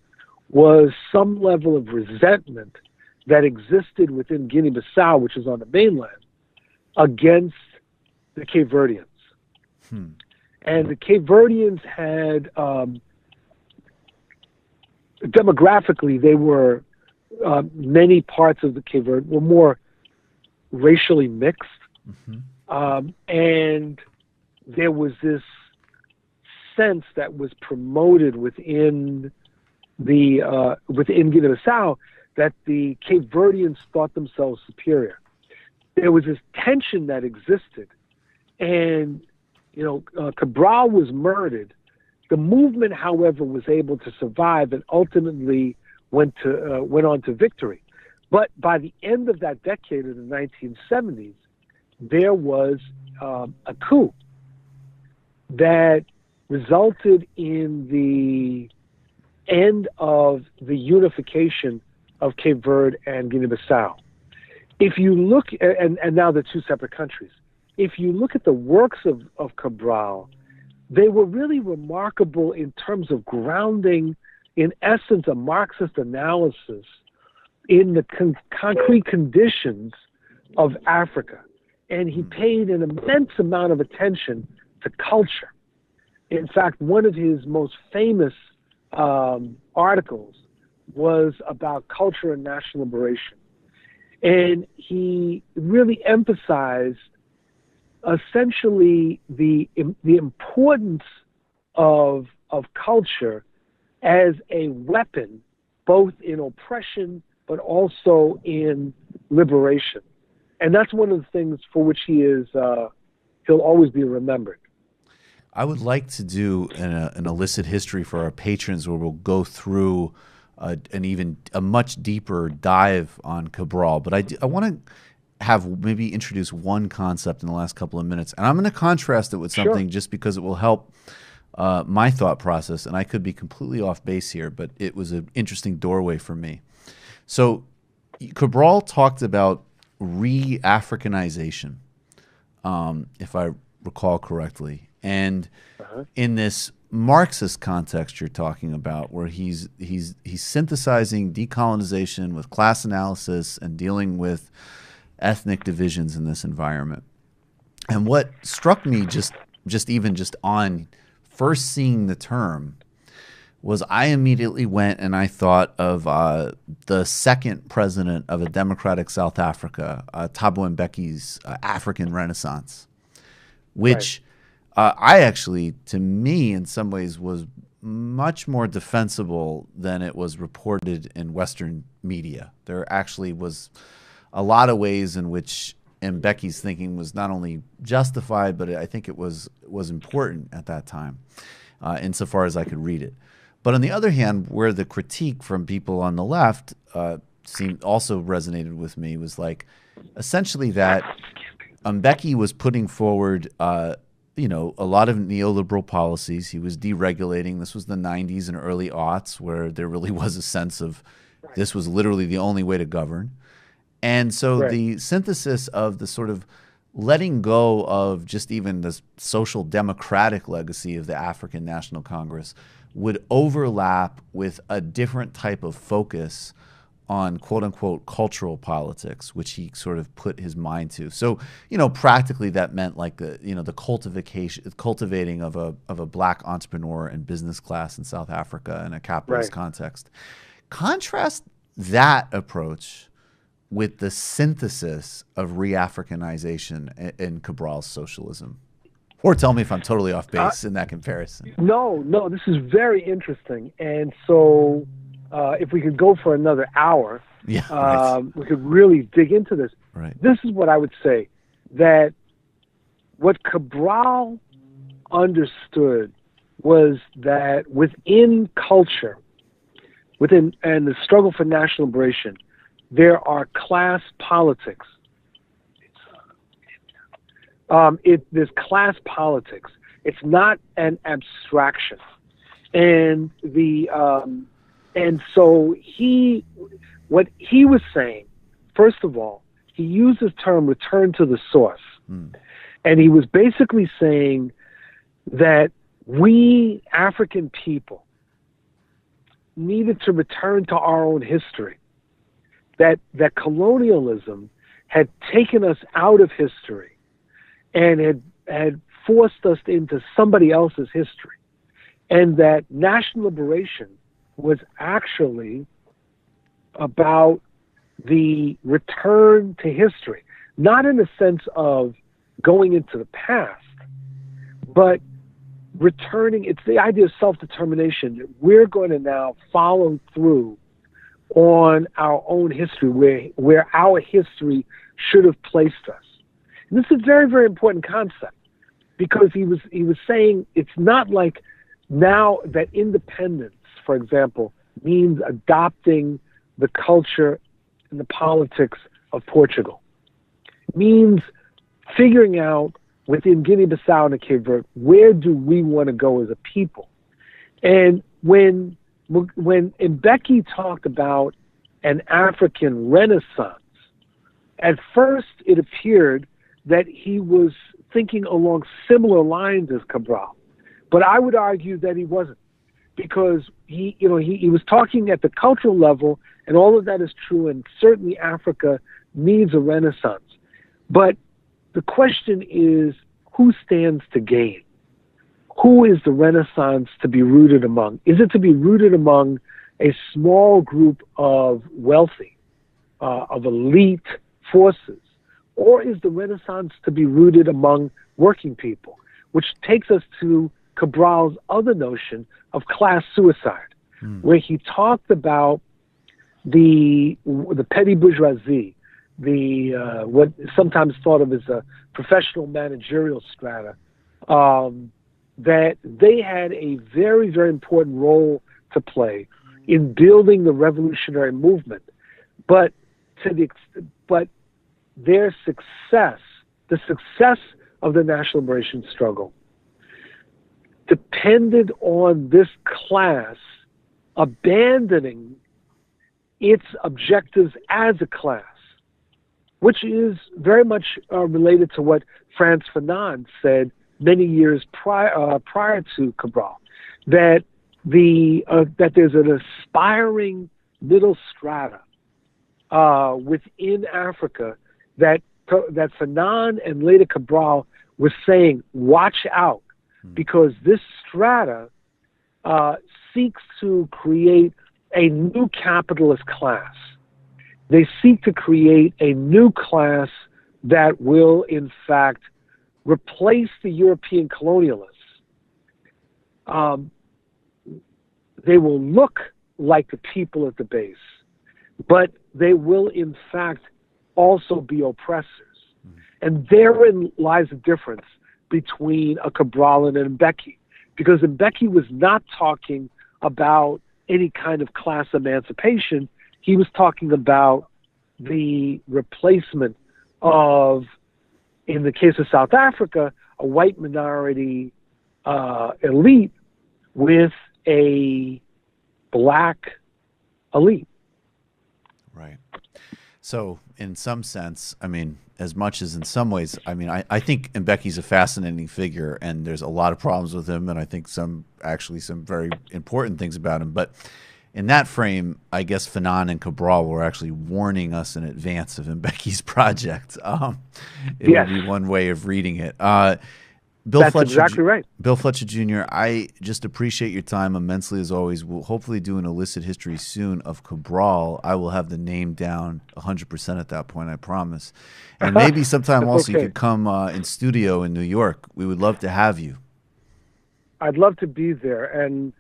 was some level of resentment that existed within Guinea-Bissau, which is on the mainland, against the Cape Verdeans. And the Cape Verdeans had, demographically, they were, many parts of the Cape Verde were more racially mixed. And there was this sense that was promoted within Guinea-Bissau that the Cape Verdeans thought themselves superior. There was this tension that existed, and Cabral was murdered. The movement, however, was able to survive and ultimately went on to victory. But by the end of that decade, in the 1970s, there was a coup that resulted in the end of the unification of Cape Verde and Guinea-Bissau. If you look, and now they're two separate countries. If you look at the works of Cabral, they were really remarkable in terms of grounding, in essence, a Marxist analysis in the concrete conditions of Africa. And he paid an immense amount of attention to culture. In fact, one of his most famous articles was about culture and national liberation. And he really emphasized essentially the importance of culture as a weapon, both in oppression but also in liberation. And that's one of the things for which he'll always be remembered. I would like to do an illicit history for our patrons where we'll go through a much deeper dive on Cabral. But I want to have maybe introduce one concept in the last couple of minutes. And I'm going to contrast it with something just because it will help my thought process. And I could be completely off base here, but it was an interesting doorway for me. So Cabral talked about re-Africanization, if I recall correctly. And in this Marxist context you're talking about, where he's synthesizing decolonization with class analysis and dealing with ethnic divisions in this environment. And what struck me just on first seeing the term was I immediately went and I thought of the second president of a democratic South Africa, Thabo Mbeki's African Renaissance, which I actually, to me, in some ways was much more defensible than it was reported in Western media. There actually was a lot of ways in which Mbeki's thinking was not only justified, but I think it was important at that time, insofar as I could read it. But on the other hand, where the critique from people on the left also resonated with me was like essentially that Mbeki was putting forward a lot of neoliberal policies. He was deregulating. This was the 90s and early aughts where there really was a sense of this was literally the only way to govern. And so the synthesis of the sort of letting go of just even the social democratic legacy of the African National Congress would overlap with a different type of focus on quote unquote cultural politics, which he sort of put his mind to. So, practically that meant like the cultivating of a black entrepreneur and business class in South Africa in a capitalist context. Contrast that approach with the synthesis of re-Africanization in Cabral's socialism. Or tell me if I'm totally off base in that comparison. No, this is very interesting. And so if we could go for another hour, we could really dig into this. Right. This is what I would say, that what Cabral understood was that within culture, and the struggle for national liberation, there are class politics. There's class politics. It's not an abstraction, and so what he was saying, first of all, he used this term "return to the source," and he was basically saying that we African people needed to return to our own history. That colonialism had taken us out of history and had forced us into somebody else's history, and that national liberation was actually about the return to history, not in the sense of going into the past, but returning. It's the idea of self-determination. We're going to now follow through on our own history, where our history should have placed us. And this is a very, very important concept, because he was saying it's not like now that independence, for example, means adopting the culture and the politics of Portugal. It means figuring out within Guinea-Bissau and Cape Verde, where do we want to go as a people? And when Mbeki talked about an African Renaissance, at first it appeared that he was thinking along similar lines as Cabral, but I would argue that he wasn't, because he was talking at the cultural level, and all of that is true, and certainly Africa needs a Renaissance. But the question is, who stands to gain? Who is the Renaissance to be rooted among? Is it to be rooted among a small group of wealthy, of elite forces? Or is the Renaissance to be rooted among working people? Which takes us to Cabral's other notion of class suicide, where he talked about the petty bourgeoisie, what is sometimes thought of as a professional managerial strata, that they had a very, very important role to play in building the revolutionary movement, but their success, the success of the national liberation struggle, depended on this class abandoning its objectives as a class, which is very much related to what Frantz Fanon said many years prior to Cabral, that there's an aspiring middle strata within Africa that Fanon and later Cabral were saying, watch out, because this strata seeks to create a new capitalist class. They seek to create a new class that will, in fact, replace the European colonialists. They will look like the people at the base, but they will, in fact, also be oppressors. And therein lies the difference between a Cabral and an Mbeki, because Mbeki was not talking about any kind of class emancipation. He was talking about the replacement of, in the case of South Africa, a white minority elite with a black elite. Right. So in some sense, I mean, as much as in some ways, I mean, I think Mbeki's a fascinating figure, and there's a lot of problems with him, and I think some very important things about him. But in that frame, I guess Fanon and Cabral were actually warning us in advance of Mbeki's project. It would be one way of reading it. That's exactly right. Bill Fletcher Jr., I just appreciate your time immensely as always. We'll hopefully do an illicit history soon of Cabral. I will have the name down 100% at that point, I promise. And maybe sometime also you could come in studio in New York. We would love to have you. I'd love to be there. And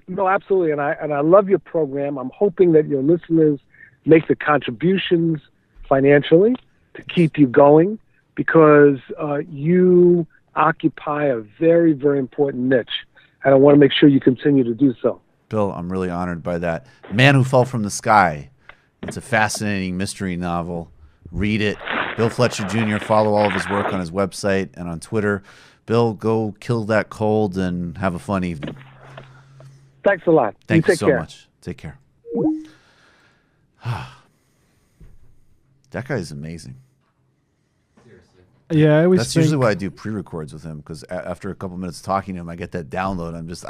no, absolutely. And I love your program. I'm hoping that your listeners make the contributions financially to keep you going, because you occupy a very, very important niche, and I want to make sure you continue to do so. Bill, I'm really honored by that. Man Who Fell from the Sky. It's a fascinating mystery novel. Read it. Bill Fletcher Jr., follow all of his work on his website and on Twitter. Bill, go kill that cold and have a fun evening. Thanks a lot. Thank you so much. Take care. That guy is amazing. Yeah, I always That's usually why I do pre-records with him, because after a couple minutes talking to him, I get that download. I'm just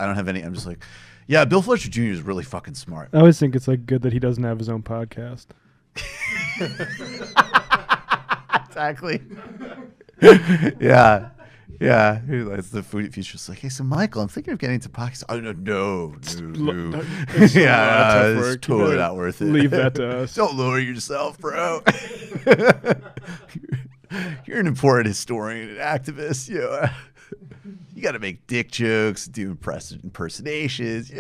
like, yeah, Bill Fletcher Jr. is really fucking smart. I always think it's like good that he doesn't have his own podcast. Exactly. Yeah. It's the future's like, hey, so Michael, I'm thinking of getting into podcasts. Oh, no. It's totally not worth it. Leave that to us. Don't lower yourself, bro. You're an important historian and activist. You got to make dick jokes, do impersonations.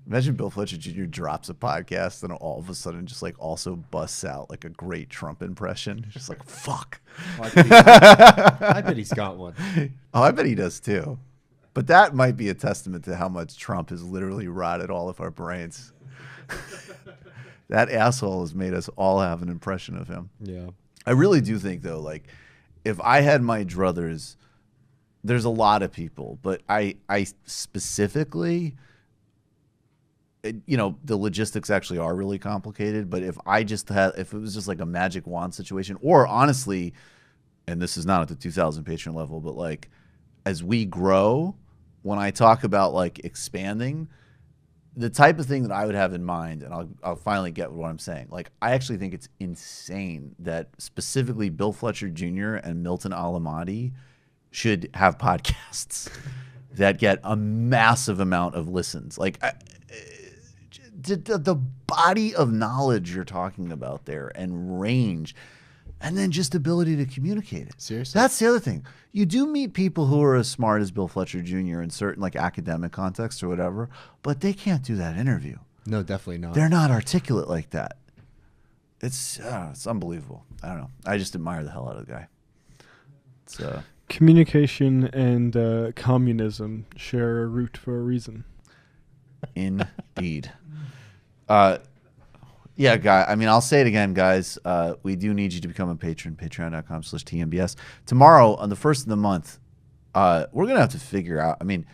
Imagine Bill Fletcher Jr. drops a podcast and all of a sudden just like also busts out like a great Trump impression. Just like, fuck. I bet he's got one. Oh, I bet he does too. But that might be a testament to how much Trump has literally rotted all of our brains. That asshole has made us all have an impression of him. Yeah. I really do think, though, like, if I had my druthers, there's a lot of people, but I specifically, the logistics actually are really complicated. But if it was just like a magic wand situation, or honestly, and this is not at the 2,000 patron level, but like, as we grow, when I talk about like expanding, the type of thing that I would have in mind, and I'll finally get what I'm saying. Like, I actually think it's insane that specifically Bill Fletcher Jr. and Milton Alamati should have podcasts that get a massive amount of listens. Like, the body of knowledge you're talking about there, and range, and then just ability to communicate it. Seriously? That's the other thing. You do meet people who are as smart as Bill Fletcher Jr. in certain like academic contexts or whatever, but they can't do that interview. No, definitely not. They're not articulate like that. It's unbelievable. I don't know. I just admire the hell out of the guy. It's communication and communism share a root for a reason. Indeed. Yeah, guy. I mean, I'll say it again, guys. We do need you to become a patron. Patreon.com/TMBS. Tomorrow, on the 1st of the month, we're going to have to figure out. I mean,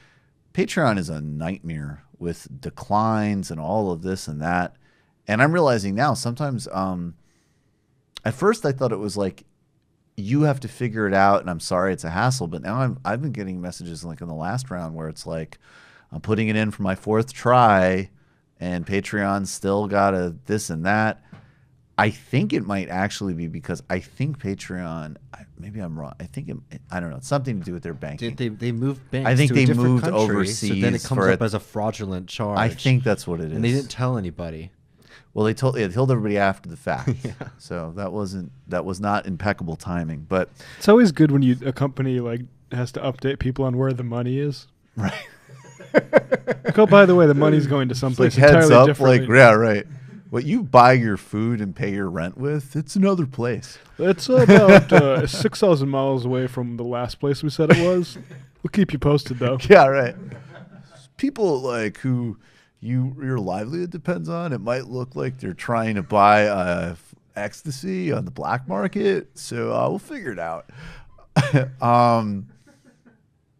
Patreon is a nightmare with declines and all of this and that. And I'm realizing now sometimes, at first I thought it was like, you have to figure it out, and I'm sorry it's a hassle. But now I've been getting messages like in the last round where it's like, I'm putting it in for my 4th try, and Patreon still got a this and that. I think it might actually be because I think Patreon, maybe I'm wrong. I think I don't know. It's something to do with their banking. They moved banks. I think to they a different moved country, overseas. So then it comes up as a fraudulent charge. I think that's what it is. And they didn't tell anybody. Well, they told everybody after the fact. So that was not impeccable timing. But it's always good when a company like has to update people on where the money is. Right. Oh, by the way, the money's going to someplace like heads entirely up, different. like yeah, right. What you buy your food and pay your rent with, it's another place. It's about 6,000 miles away from the last place we said it was. We'll keep you posted, though. Yeah, right. People like who your livelihood depends on, it might look like they're trying to buy ecstasy on the black market. So we'll figure it out.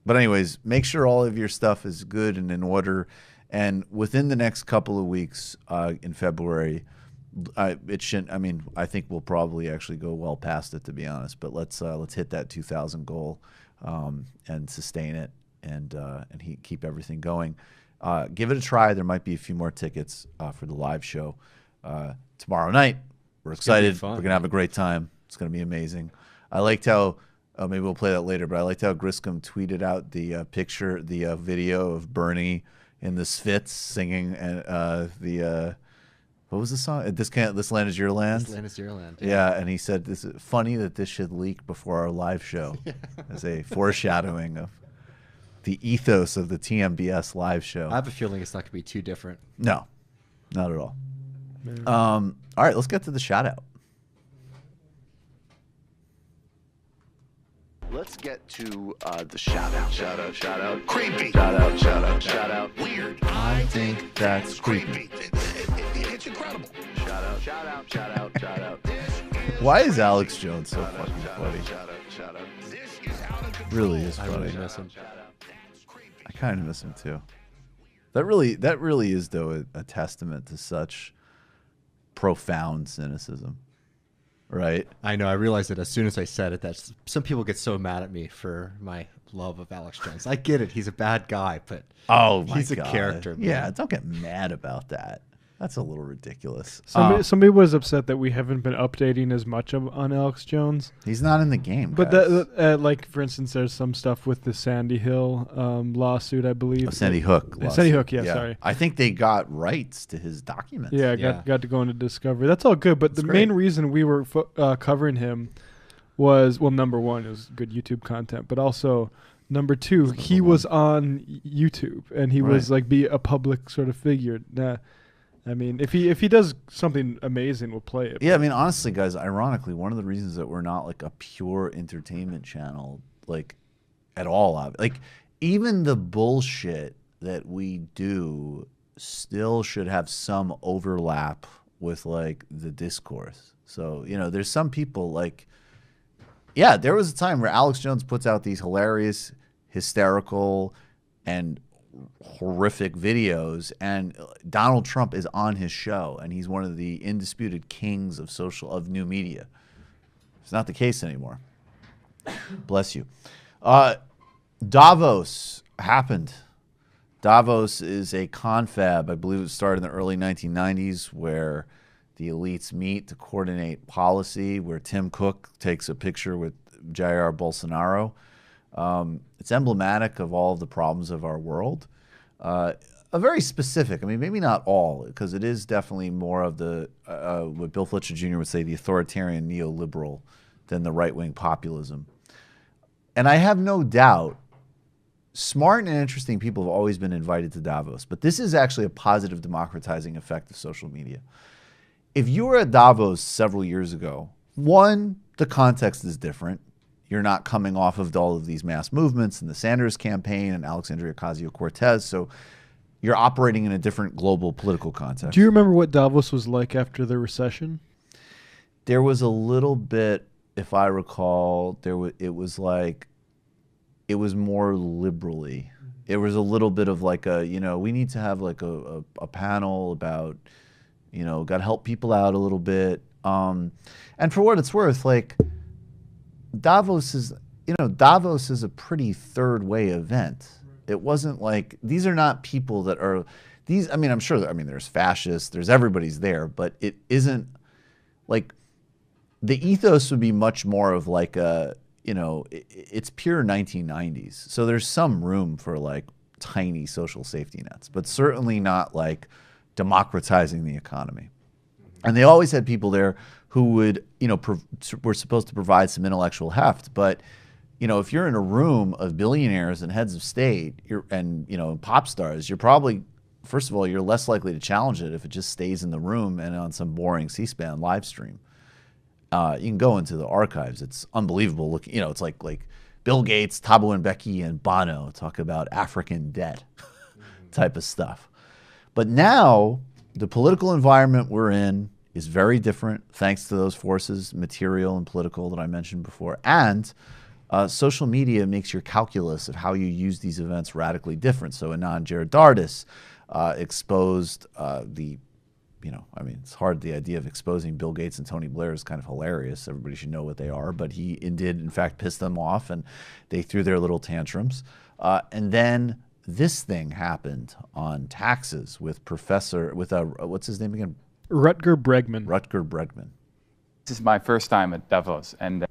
But anyways, make sure all of your stuff is good and in order. And within the next couple of weeks in February, it shouldn't. I mean, I think we'll probably actually go well past it, to be honest. But let's hit that 2,000 goal and sustain it and keep everything going. Give it a try. There might be a few more tickets for the live show tomorrow night. We're excited. We're gonna have a great time. It's gonna be amazing. I liked how. Maybe we'll play that later. But I liked how Griscom tweeted out the video of Bernie in the Spitz singing and what was the song? This land is your land. This land is your land. Yeah, and he said, "This is funny that this should leak before our live show," as a foreshadowing of the ethos of the TMBS live show. I have a feeling it's not going to be too different. No, not at all. All right, let's get to the shout out. Let's get to the shout out. Shout out, shout out. Creepy. Shout out, shout out, shout out. Weird. I think that's creepy. It's incredible. Shout out, shout out, shout out, shout out. Why is Alex Jones so fucking funny? Shout out, shout out. This is out of control. Really is I funny. really miss him. I kind of miss him too. That really is though a testament to such profound cynicism. Right. I know. I realized it as soon as I said it that some people get so mad at me for my love of Alex Jones. I get it. He's a bad guy, but he's a character. Man. Yeah, don't get mad about that. That's a little ridiculous. Somebody was upset that we haven't been updating as much on Alex Jones. He's not in the game, but guys. like for instance, there's some stuff with the Sandy Hill lawsuit, I believe. Sandy Hook. Sandy Hook, yeah, sorry. I think they got rights to his documents. Yeah, got to go into discovery. That's all good, but the main reason we were covering him was, well, number one, it was good YouTube content, but also number two, he was on YouTube and he was like be a public sort of figure. I mean, if he does something amazing, we'll play it. Yeah, I mean, honestly, guys, ironically, one of the reasons that we're not like a pure entertainment channel, like at all, like even the bullshit that we do still should have some overlap with like the discourse. So, there's some people like, yeah, there was a time where Alex Jones puts out these hilarious, hysterical, and horrific videos, and Donald Trump is on his show, and he's one of the indisputed kings of new media. It's not the case anymore. Bless you. Davos happened. Davos is a confab. I believe it started in the early 1990s, where the elites meet to coordinate policy, where Tim Cook takes a picture with Jair Bolsonaro. It's emblematic of all of the problems of our world. A very specific, I mean, maybe not all, because it is definitely more of the, what Bill Fletcher Jr. would say, the authoritarian neoliberal than the right-wing populism. And I have no doubt smart and interesting people have always been invited to Davos, but this is actually a positive democratizing effect of social media. If you were at Davos several years ago, one, the context is different. You're not coming off of all of these mass movements and the Sanders campaign and Alexandria Ocasio-Cortez, so you're operating in a different global political context. Do you remember what Davos was like after the recession? There was a little bit, if I recall, it was more liberally. It was a little bit of like we need to have like a panel about, got to help people out a little bit. And for what it's worth, like, Davos is a pretty third way event. It wasn't like, these are not people that are, I'm sure there's fascists, everybody's there, but it isn't like the ethos would be much more of like a, you know, it's pure 1990s. So there's some room for like tiny social safety nets, but certainly not like democratizing the economy. And they always had people there who would, you know, were supposed to provide some intellectual heft. But, you know, if you're in a room of billionaires and heads of state and, you know, pop stars, you're probably, first of all, you're less likely to challenge it if it just stays in the room and on some boring C-SPAN live stream. You can go into the archives. It's unbelievable looking. You know, it's like Bill Gates, Thabo Mbeki, and Bono talk about African debt type of stuff. But now the political environment we're in is very different thanks to those forces, material and political, that I mentioned before. And social media makes your calculus of how you use these events radically different. So Anand Giridharadas exposed you know, I mean, it's hard. The idea of exposing Bill Gates and Tony Blair is kind of hilarious. Everybody should know what they are. But he did, in fact, piss them off, and they threw their little tantrums. And then this thing happened on taxes with what's his name again? Rutger Bregman. Rutger Bregman. This is my first time at Davos, and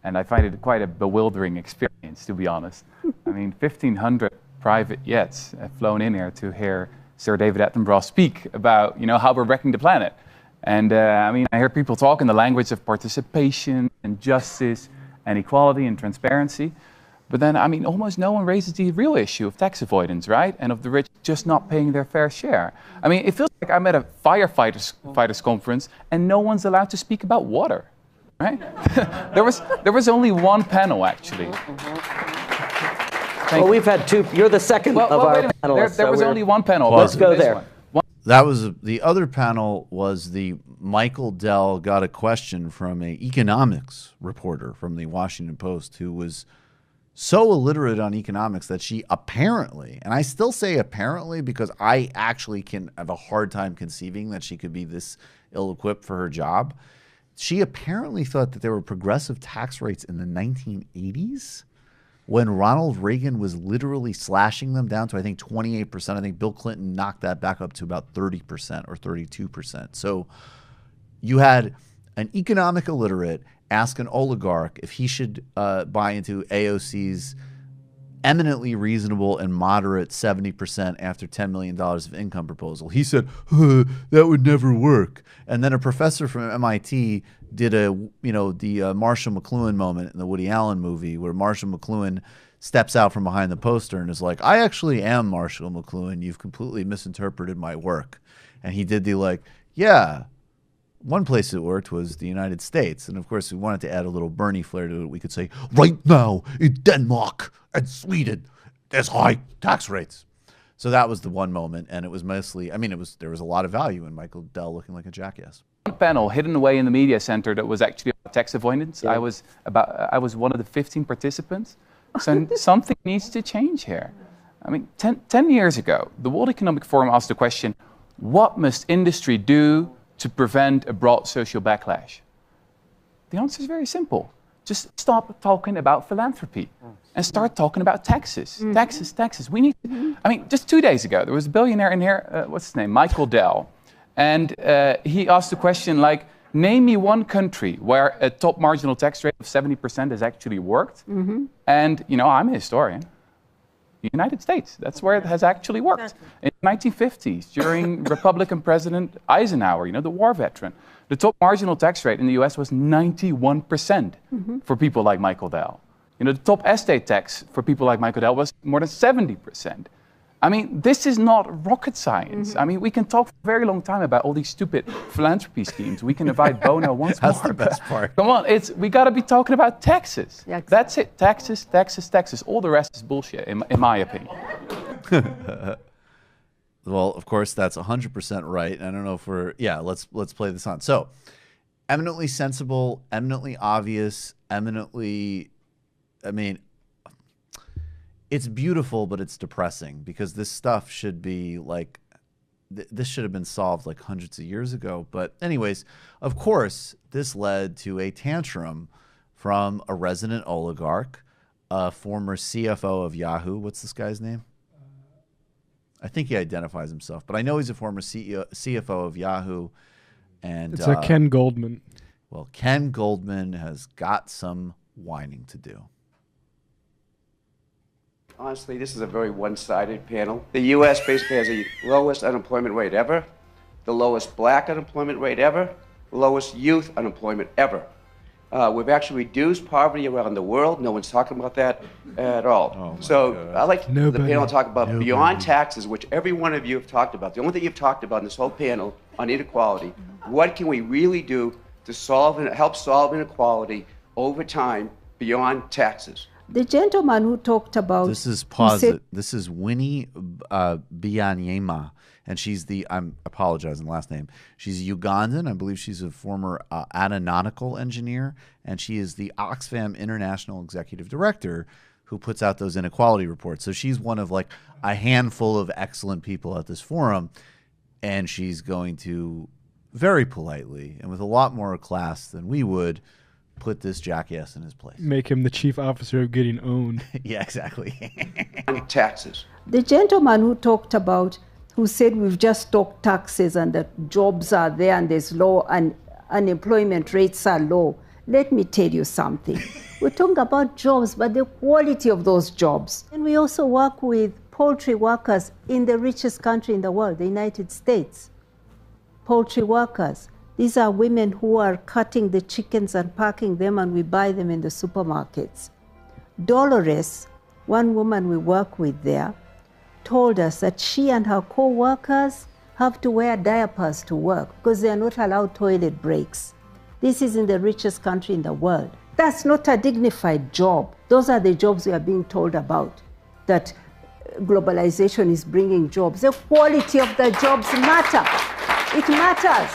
I find it quite a bewildering experience, to be honest. I mean, 1,500 private jets have flown in here to hear Sir David Attenborough speak about, you know, how we're wrecking the planet. And I mean, I hear people talk in the language of participation and justice and equality and transparency. But then, I mean, almost no one raises the real issue of tax avoidance, right? And of the rich just not paying their fair share. I mean, it feels like I'm at a firefighters conference and no one's allowed to speak about water, right? there was only one panel, actually. Well, we've had two. You're the second of our panelists. There was only one panel. Let's go there. That was the other panel. Was the Michael Dell got a question from an economics reporter from the Washington Post who was so illiterate on economics that she apparently, and I still say apparently because I actually can have a hard time conceiving that she could be this ill-equipped for her job. She apparently thought that there were progressive tax rates in the 1980s. When Ronald Reagan was literally slashing them down to, I think, 28%. I think Bill Clinton knocked that back up to about 30% or 32%. So you had an economic illiterate ask an oligarch if he should buy into AOC's eminently reasonable and moderate 70% after $10 million of income proposal. He said, that would never work. And then a professor from MIT did the Marshall McLuhan moment in the Woody Allen movie where Marshall McLuhan steps out from behind the poster and is like, I actually am Marshall McLuhan. You've completely misinterpreted my work. And he did yeah, one place it worked was the United States. And of course, we wanted to add a little Bernie flair to it. We could say, right now in Denmark and Sweden, there's high tax rates. So that was the one moment. And it was mostly, I mean, there was a lot of value in Michael Dell looking like a jackass. Panel hidden away in the media center that was actually about tax avoidance. Yeah. I was one of the 15 participants. So something needs to change here. I mean, 10 years ago, the World Economic Forum asked the question, what must industry do to prevent a broad social backlash? The answer is very simple. Just stop talking about philanthropy and start talking about taxes. Taxes. We need to, I mean, just 2 days ago, there was a billionaire in here, what's his name? Michael Dell. And he asked the question like, name me one country where a top marginal tax rate of 70% has actually worked. And, you know, I'm a historian. The United States, that's where it has actually worked. In the 1950s, during Republican President Eisenhower, you know, the war veteran, the top marginal tax rate in the US was 91% for people like Michael Dell. You know, the top estate tax for people like Michael Dell was more than 70%. I mean, this is not rocket science. I mean, we can talk for a very long time about all these stupid philanthropy schemes. We can invite Bono once more. That's the best part. Come on, we got to be talking about taxes. Yeah, exactly. That's it. Taxes, taxes, taxes. All the rest is bullshit, in my opinion. Well, of course, that's 100% right. I don't know if let's play this on. So, eminently sensible, eminently obvious, eminently, I mean, it's beautiful, but it's depressing because this stuff should be like, this should have been solved like hundreds of years ago. But anyways, of course, this led to a tantrum from a resident oligarch, a former CFO of Yahoo. What's this guy's name? I think he identifies himself, but I know he's a former CFO of Yahoo. And it's a Ken Goldman. Well, Ken Goldman has got some whining to do. Honestly, this is a very one-sided panel. The U.S. basically has the lowest unemployment rate ever, the lowest black unemployment rate ever, the lowest youth unemployment ever. We've actually reduced poverty around the world. No one's talking about that at all. So I like the panel to talk about beyond taxes, which every one of you have talked about. The only thing you've talked about in this whole panel on inequality, what can we really do to help solve inequality over time beyond taxes? The gentleman who talked about... This is pause. This is Winnie Byanyima, and she's I'm apologizing the last name. She's Ugandan. I believe she's a former aeronautical engineer, and she is the Oxfam International Executive Director who puts out those inequality reports. So she's one of like a handful of excellent people at this forum, and she's going to very politely and with a lot more class than we would put this jackass in his place. Make him the chief officer of getting owned. Yeah, exactly. Taxes. The gentleman who said we've just talked taxes and that jobs are there and there's low and unemployment rates are low. Let me tell you something. We're talking about jobs, but the quality of those jobs. And we also work with poultry workers in the richest country in the world, the United States. Poultry workers. These are women who are cutting the chickens and packing them, and we buy them in the supermarkets. Dolores, one woman we work with there, told us that she and her co-workers have to wear diapers to work because they are not allowed toilet breaks. This is in the richest country in the world. That's not a dignified job. Those are the jobs we are being told about, that globalization is bringing jobs. The quality of the jobs matter. It matters.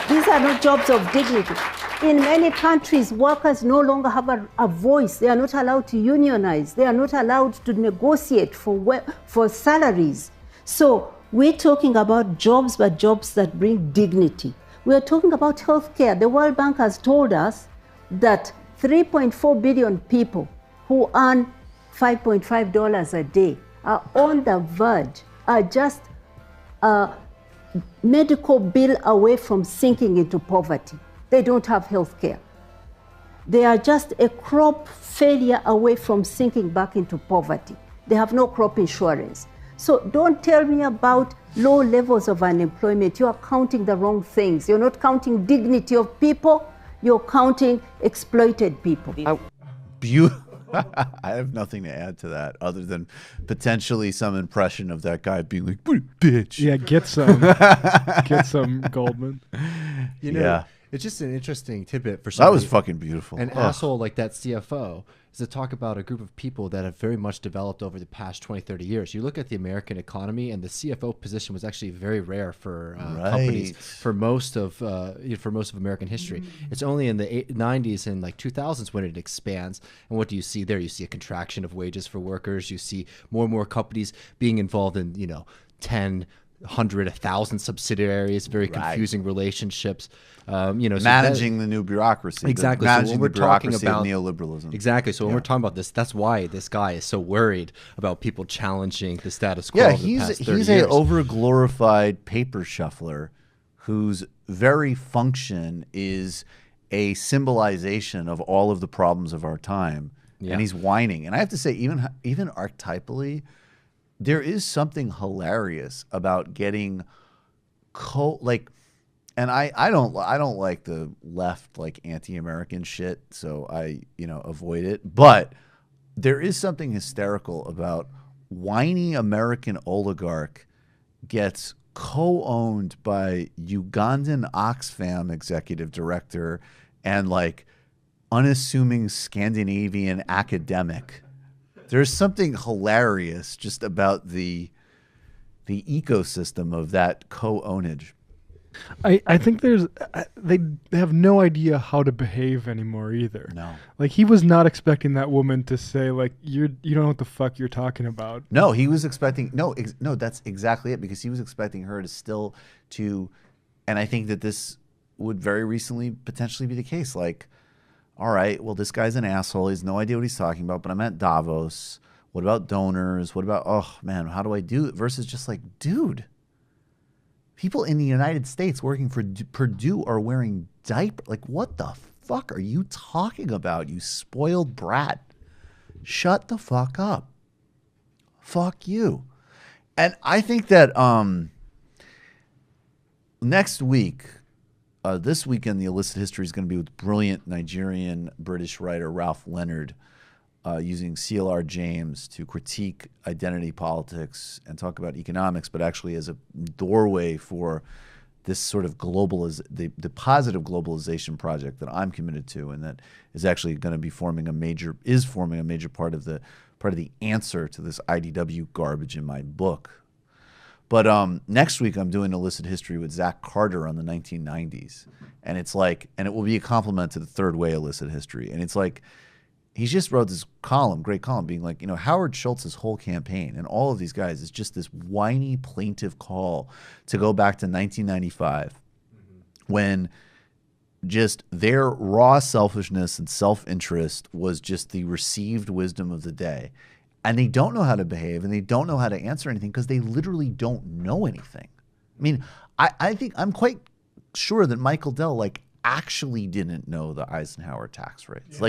These are not jobs of dignity. In many countries, workers no longer have a voice. They are not allowed to unionize. They are not allowed to negotiate for salaries. So we're talking about jobs, but jobs that bring dignity. We're talking about healthcare. The World Bank has told us that 3.4 billion people who earn $5.5 a day are on the verge, are just medical bill away from sinking into poverty. They don't have health care. They are just a crop failure away from sinking back into poverty. They have no crop insurance. So don't tell me about low levels of unemployment. You are counting the wrong things. You're not counting dignity of people. You're counting exploited people. I have nothing to add to that other than potentially some impression of that guy being like, bitch. Yeah, get some Goldman. You know, yeah. It's just an interesting tidbit for somebody. That was fucking beautiful. An asshole like that CFO is to talk about a group of people that have very much developed over the past 20, 30 years. You look at the American economy, and the CFO position was actually very rare for companies for most of American history. It's only in the 90s and like 2000s when it expands. And what do you see there? You see a contraction of wages for workers. You see more and more companies being involved in 10, 100, 1,000 subsidiaries, very confusing relationships. Managing the new bureaucracy. Exactly. Managing so when we're the bureaucracy talking about neoliberalism. Exactly. So when we're talking about this, that's why this guy is so worried about people challenging the status quo. Yeah, of the past 30 he's years. a over-glorified paper shuffler whose very function is a symbolization of all of the problems of our time. Yeah. And he's whining. And I have to say, even archetypally, there is something hilarious about getting and I don't like the left anti-American shit, so I avoid it. But there is something hysterical about whiny American oligarch gets co-owned by Ugandan Oxfam executive director and unassuming Scandinavian academic. There's something hilarious just about the ecosystem of that co-ownage. I think they have no idea how to behave anymore either. No. He was not expecting that woman to say you don't know what the fuck you're talking about. No, he was expecting no, that's exactly it, because he was expecting her to and I think that this would very recently potentially be the case. All right, well, this guy's an asshole. He has no idea what he's talking about, but I'm at Davos. What about donors? What about, oh, man, how do I do it? Versus just dude, People in the United States working for Purdue are wearing diapers. Like, what the fuck are you talking about, you spoiled brat? Shut the fuck up. Fuck you. And I think that next week, this weekend, the illicit history is going to be with brilliant Nigerian British writer Ralph Leonard, using C.L.R. James to critique identity politics and talk about economics, but actually as a doorway for this sort of the positive globalization project that I'm committed to, and that is actually going to be forming a major part of the answer to this IDW garbage in my book. But next week I'm doing illicit history with Zach Carter on the 1990s, and it's like, and it will be a compliment to the Third Way illicit history, and it's like, he just wrote this great column, being like, Howard Schultz's whole campaign and all of these guys is just this whiny, plaintive call to go back to 1995, when just their raw selfishness and self-interest was just the received wisdom of the day. And they don't know how to behave, and they don't know how to answer anything because they literally don't know anything. I mean, I think I'm quite sure that Michael Dell, actually didn't know the Eisenhower tax rates,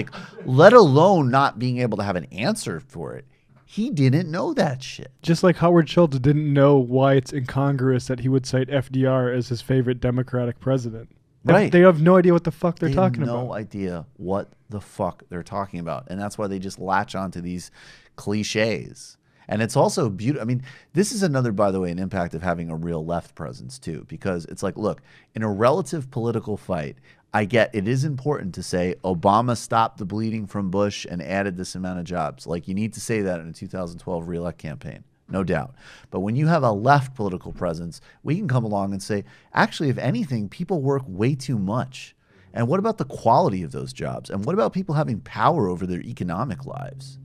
let alone not being able to have an answer for it. He didn't know that shit. Just like Howard Schultz didn't know why it's incongruous that he would cite FDR as his favorite Democratic president. Right. They have no idea what the fuck they're talking about. No idea what the fuck they're talking about. And that's why they just latch onto these cliches. And it's also beautiful. I mean, this is another, by the way, an impact of having a real left presence too, because it's like, look, in a relative political fight, I get it is important to say Obama stopped the bleeding from Bush and added this amount of jobs. Like, you need to say that in a 2012 reelect campaign, no doubt. But when you have a left political presence, we can come along and say, actually, if anything, people work way too much. And what about the quality of those jobs? And what about people having power over their economic lives?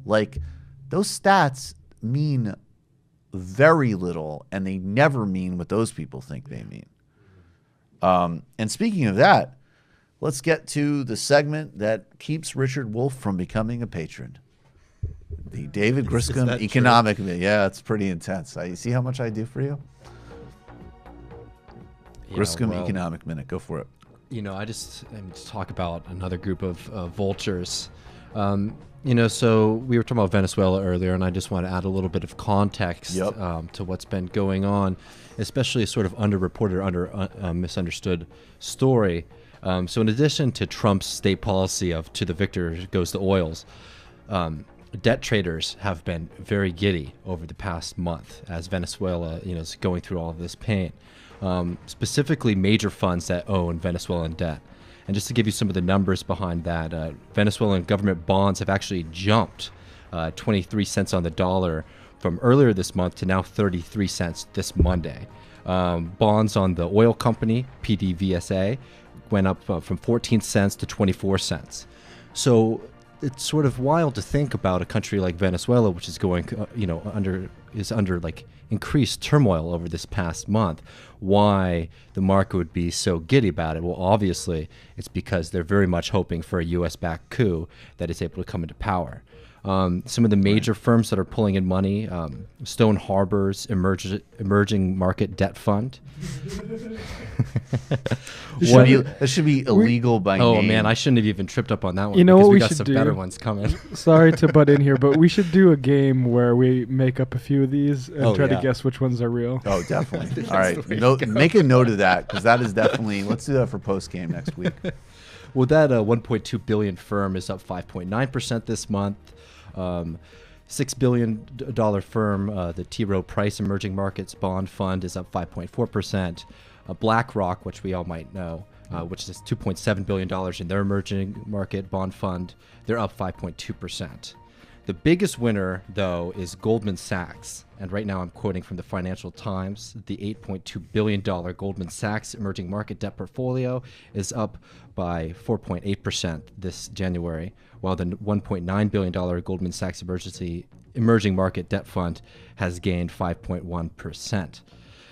Like, those stats mean very little, and they never mean what those people think they mean. And speaking of that, let's get to the segment that keeps Richard Wolff from becoming a patron. The David Griscom Economic Minute. Yeah, it's pretty intense. You see how much I do for you? Griscom Economic Minute. Go for it. I just talk about another group of vultures. So we were talking about Venezuela earlier, and I just want to add a little bit of context to what's been going on, especially a sort of underreported, misunderstood story. So in addition to Trump's state policy of to the victor goes the oils, debt traders have been very giddy over the past month as Venezuela is going through all of this pain, specifically major funds that own Venezuelan debt. And just to give you some of the numbers behind that, Venezuelan government bonds have actually jumped 23 cents on the dollar from earlier this month to now 33 cents this Monday. Bonds on the oil company, PDVSA, went up from 14 cents to 24 cents. So it's sort of wild to think about a country like Venezuela, which is going, under increased turmoil over this past month, why the market would be so giddy about it. Well, obviously, it's because they're very much hoping for a U.S.-backed coup that is able to come into power. Some of the major firms that are pulling in money, Stone Harbor's Emerging Market Debt Fund. That should be illegal by name. Oh, man, I shouldn't have even tripped up on that one. You know what we got should some do? Better ones coming. Sorry to butt in here, but we should do a game where we make up a few of these and try to guess which ones are real. Oh, definitely. All right. Make a note of that, because that is definitely, let's do that for post-game next week. Well, that $1.2 billion firm is up 5.9% this month. $6 billion firm, the T. Rowe Price Emerging Markets Bond Fund, is up 5.4%. BlackRock, which we all might know, which is $2.7 billion in their emerging market bond fund, they're up 5.2%. The biggest winner, though, is Goldman Sachs. And right now I'm quoting from the Financial Times. The $8.2 billion Goldman Sachs emerging market debt portfolio is up by 4.8% this January, while the $1.9 billion Goldman Sachs emerging market debt fund has gained 5.1%.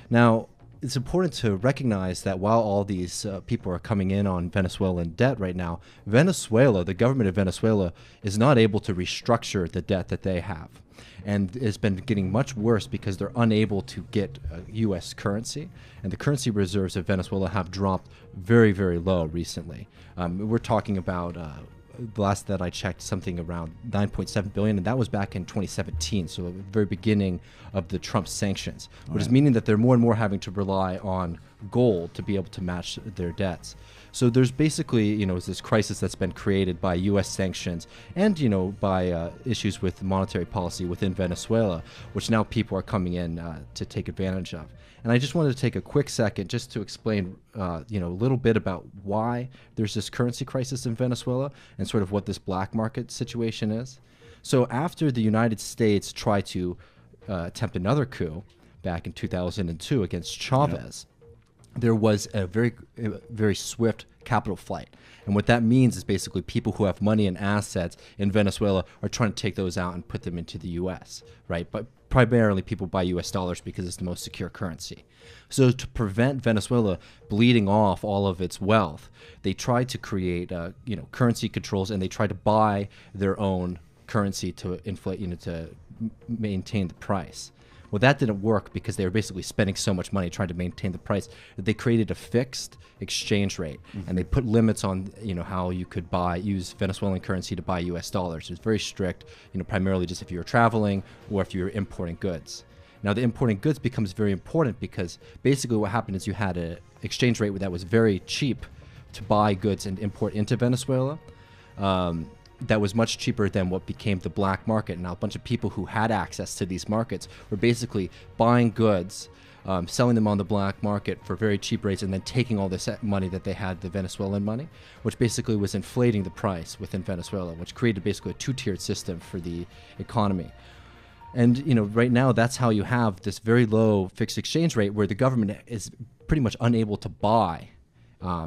Now, it's important to recognize that while all these people are coming in on Venezuelan debt right now, Venezuela, the government of Venezuela, is not able to restructure the debt that they have. And it's been getting much worse because they're unable to get U.S. currency. And the currency reserves of Venezuela have dropped very, very low recently. We're talking about, the last that I checked, something around 9.7 billion, and that was back in 2017, so the very beginning of the Trump sanctions, which is meaning that they're more and more having to rely on gold to be able to match their debts. So there's basically, this crisis that's been created by U.S. sanctions and, by issues with monetary policy within Venezuela, which now people are coming in to take advantage of. And I just wanted to take a quick second just to explain, a little bit about why there's this currency crisis in Venezuela and sort of what this black market situation is. So after the United States tried to attempt another coup back in 2002 against Chavez, there was a very swift capital flight. And what that means is basically people who have money and assets in Venezuela are trying to take those out and put them into the U.S., right? But primarily people buy U.S. dollars because it's the most secure currency. So to prevent Venezuela bleeding off all of its wealth, they tried to create, currency controls, and they tried to buy their own currency to inflate, to maintain the price. Well, that didn't work because they were basically spending so much money trying to maintain the price that they created a fixed exchange rate, and they put limits on, how you could use Venezuelan currency to buy U.S. dollars. It was very strict, primarily just if you were traveling or if you were importing goods. Now, the importing goods becomes very important because basically what happened is you had an exchange rate that was very cheap to buy goods and import into Venezuela. That was much cheaper than what became the black market. Now, a bunch of people who had access to these markets were basically buying goods, selling them on the black market for very cheap rates, and then taking all this money that they had, the Venezuelan money, which basically was inflating the price within Venezuela, which created basically a two-tiered system for the economy. And, right now, that's how you have this very low fixed exchange rate where the government is pretty much unable to buy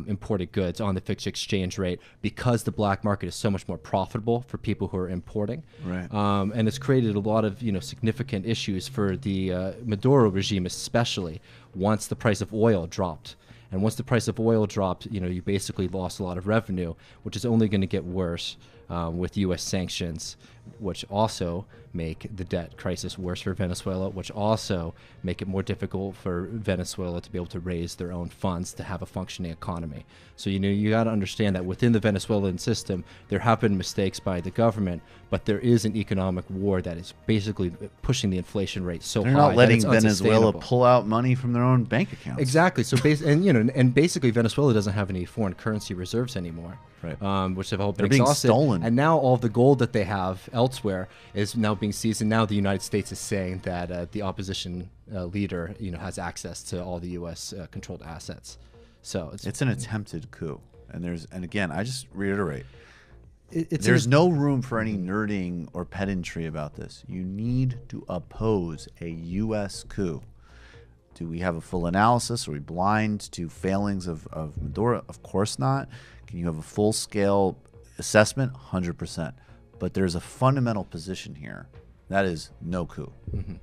imported goods on the fixed exchange rate because the black market is so much more profitable for people who are importing. Right. And it's created a lot of significant issues for the Maduro regime, especially once the price of oil dropped. And once the price of oil dropped, you basically lost a lot of revenue, which is only going to get worse with U.S. sanctions, which also make the debt crisis worse for Venezuela, which also make it more difficult for Venezuela to be able to raise their own funds to have a functioning economy. So, you got to understand that within the Venezuelan system, there have been mistakes by the government, but there is an economic war that is basically pushing the inflation rate so high. They're not letting Venezuela pull out money from their own bank accounts. Exactly. So, and basically, Venezuela doesn't have any foreign currency reserves anymore, right? Which have all been exhausted. Being stolen. And now all the gold that they have elsewhere is now being seized. And now the United States is saying that the opposition leader, has access to all the U.S. Controlled assets. So it's an attempted coup. And again, I just reiterate, there's no room for any nerding or pedantry about this. You need to oppose a U.S. coup. Do we have a full analysis? Are we blind to failings of Maduro? Of course not. Can you have a full-scale assessment? 100%. But there's a fundamental position here. That is no coup. Mm-hmm.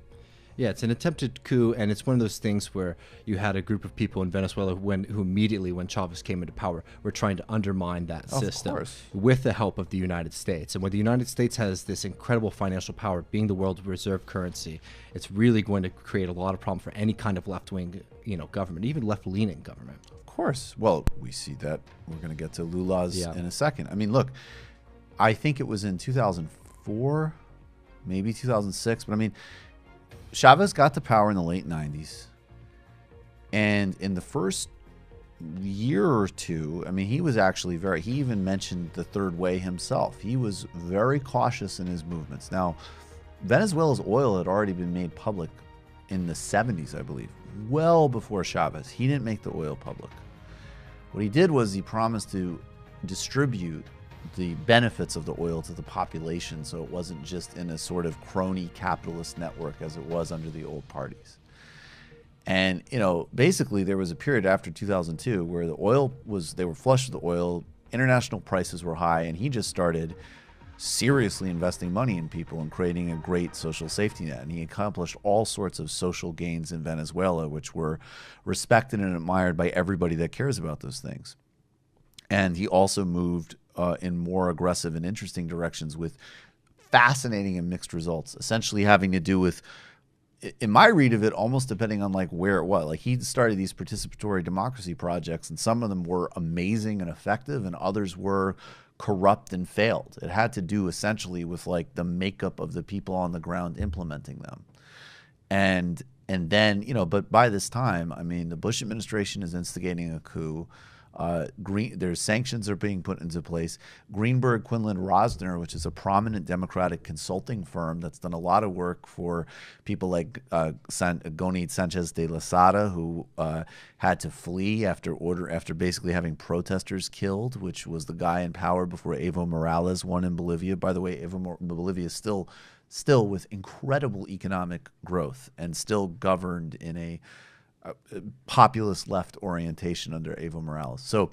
Yeah, it's an attempted coup, and it's one of those things where you had a group of people in Venezuela who immediately, when Chavez came into power, were trying to undermine that system with the help of the United States. And when the United States has this incredible financial power, being the world's reserve currency, it's really going to create a lot of problem for any kind of left-wing, government, even left-leaning government. Of course. Well, we see that. We're going to get to Lula's in a second. I mean, look, I think it was in 2004, maybe 2006, but I mean, Chavez got to power in the late 90s. And in the first year or two, I mean, he was actually he even mentioned the third way himself. He was very cautious in his movements. Now, Venezuela's oil had already been made public in the 70s, I believe, well before Chavez. He didn't make the oil public. What he did was he promised to distribute the benefits of the oil to the population, so it wasn't just in a sort of crony capitalist network as it was under the old parties. And, basically there was a period after 2002 where they were flush with the oil, international prices were high, and he just started seriously investing money in people and creating a great social safety net. And he accomplished all sorts of social gains in Venezuela, which were respected and admired by everybody that cares about those things. And he also moved in more aggressive and interesting directions with fascinating and mixed results, essentially having to do with, in my read of it, almost depending on like where it was. Like he started these participatory democracy projects, and some of them were amazing and effective, and others were corrupt and failed. It had to do essentially with like the makeup of the people on the ground implementing them. And then, you know, but by this time, I mean, the Bush administration is instigating a coup. There's sanctions are being put into place. Greenberg, Quinlan, Rosner, which is a prominent Democratic consulting firm that's done a lot of work for people like Gonit Sanchez de Lozada, who had to flee after basically having protesters killed, which was the guy in power before Evo Morales won in Bolivia. By the way, Bolivia is still with incredible economic growth and still governed in a populist left orientation under Evo Morales. So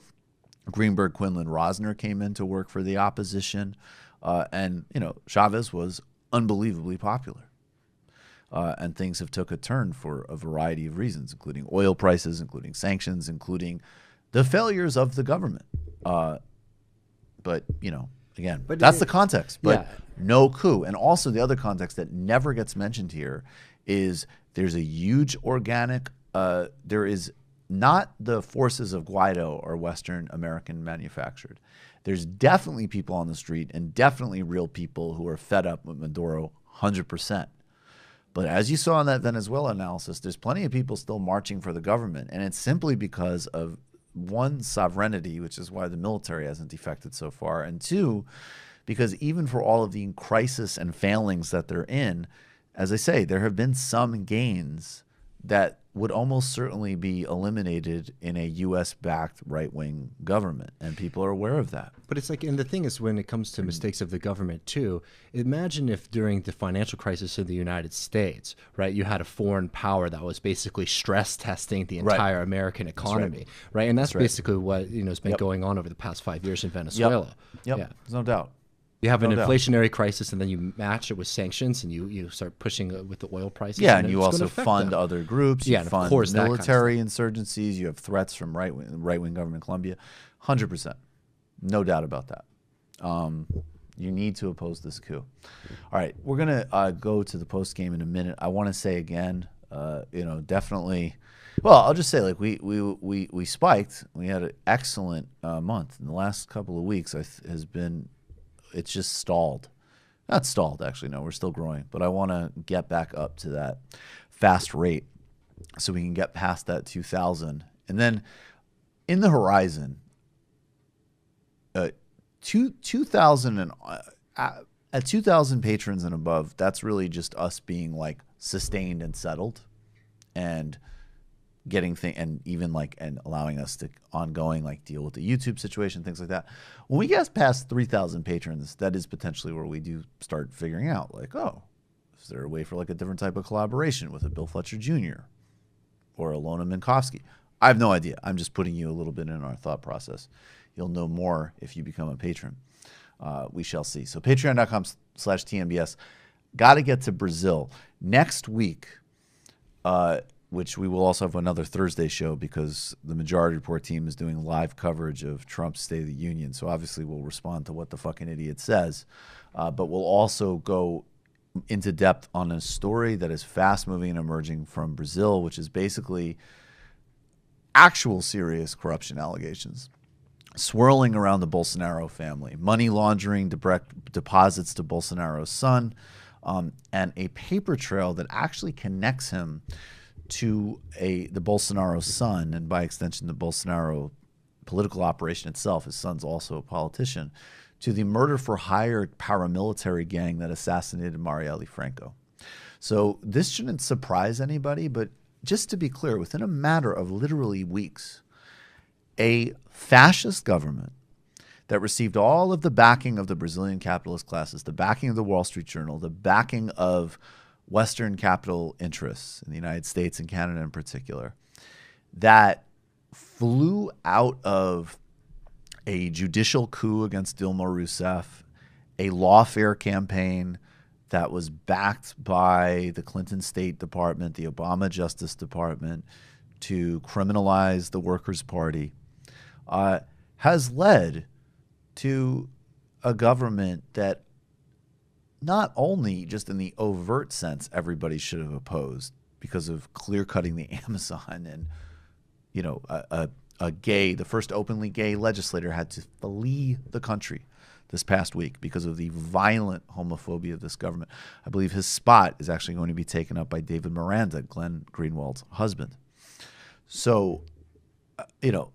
Greenberg, Quinlan, Rosner came in to work for the opposition, and you know, Chavez was unbelievably popular, and things have took a turn for a variety of reasons, including oil prices, including sanctions, including the failures of the government. But you know, again, that's the context. But no coup. And also the other context that never gets mentioned here is there's a huge organic. There is not the forces of Guaido or Western American manufactured. There's definitely people on the street and definitely real people who are fed up with Maduro 100%. But as you saw in that Venezuela analysis, there's plenty of people still marching for the government. And it's simply because of, one, sovereignty, which is why the military hasn't defected so far. And two, because even for all of the crisis and failings that they're in, as I say, there have been some gains that would almost certainly be eliminated in a U.S.-backed right-wing government, and people are aware of that. But it's like, and the thing is, when it comes to mistakes of the government too, imagine if during the financial crisis of the United States, right, you had a foreign power that was basically stress testing the entire American economy, right? And that's basically what, you know, has been going on over the past 5 years in Venezuela. Yep. Yeah, there's no doubt. You have an inflationary crisis, and then you match it with sanctions, and you start pushing with the oil prices. Yeah, and you also fund other groups. You fund military kind of insurgencies. You have threats from right-wing government in Colombia. 100%. No doubt about that. You need to oppose this coup. All right, we're going to go to the post-game in a minute. I want to say again, you know, definitely... Well, I'll just say, like, we spiked. We had an excellent month. In the last couple of weeks has been... It's just stalled. Not stalled, actually. No, we're still growing. But I want to get back up to that fast rate so we can get past that 2,000. And then in the horizon, 2,000 and at 2,000 patrons and above, that's really just us being like sustained and settled and getting and even like and allowing us to ongoing like deal with the YouTube situation, things like that. When we get past 3,000 patrons, that is potentially where we do start figuring out like, oh, is there a way for like a different type of collaboration with a Bill Fletcher Jr. or a Lona Minkowski? I have no idea. I'm just putting you a little bit in our thought process. You'll know more if you become a patron. We shall see. So patreon.com/TMBS. Got to get to Brazil next week. Which we will also have another Thursday show because the Majority Report team is doing live coverage of Trump's State of the Union. So obviously we'll respond to what the fucking idiot says. But we'll also go into depth on a story that is fast-moving and emerging from Brazil, which is basically actual serious corruption allegations swirling around the Bolsonaro family, money laundering, deposits to Bolsonaro's son, and a paper trail that actually connects him to the Bolsonaro son, and by extension the Bolsonaro political operation itself. His son's also a politician, to the murder for hire paramilitary gang that assassinated Marielle Franco. So this shouldn't surprise anybody, but just to be clear, within a matter of literally weeks, a fascist government that received all of the backing of the Brazilian capitalist classes, the backing of the Wall Street Journal, the backing of Western capital interests in the United States and Canada in particular, that flew out of a judicial coup against Dilma Rousseff a lawfare campaign that was backed by the Clinton State Department, the Obama Justice Department, to criminalize the Workers' Party, has led to a government that not only just in the overt sense everybody should have opposed because of clear-cutting the Amazon and, you know, the first openly gay legislator had to flee the country this past week because of the violent homophobia of this government. I believe his spot is actually going to be taken up by David Miranda, Glenn Greenwald's husband. So, you know,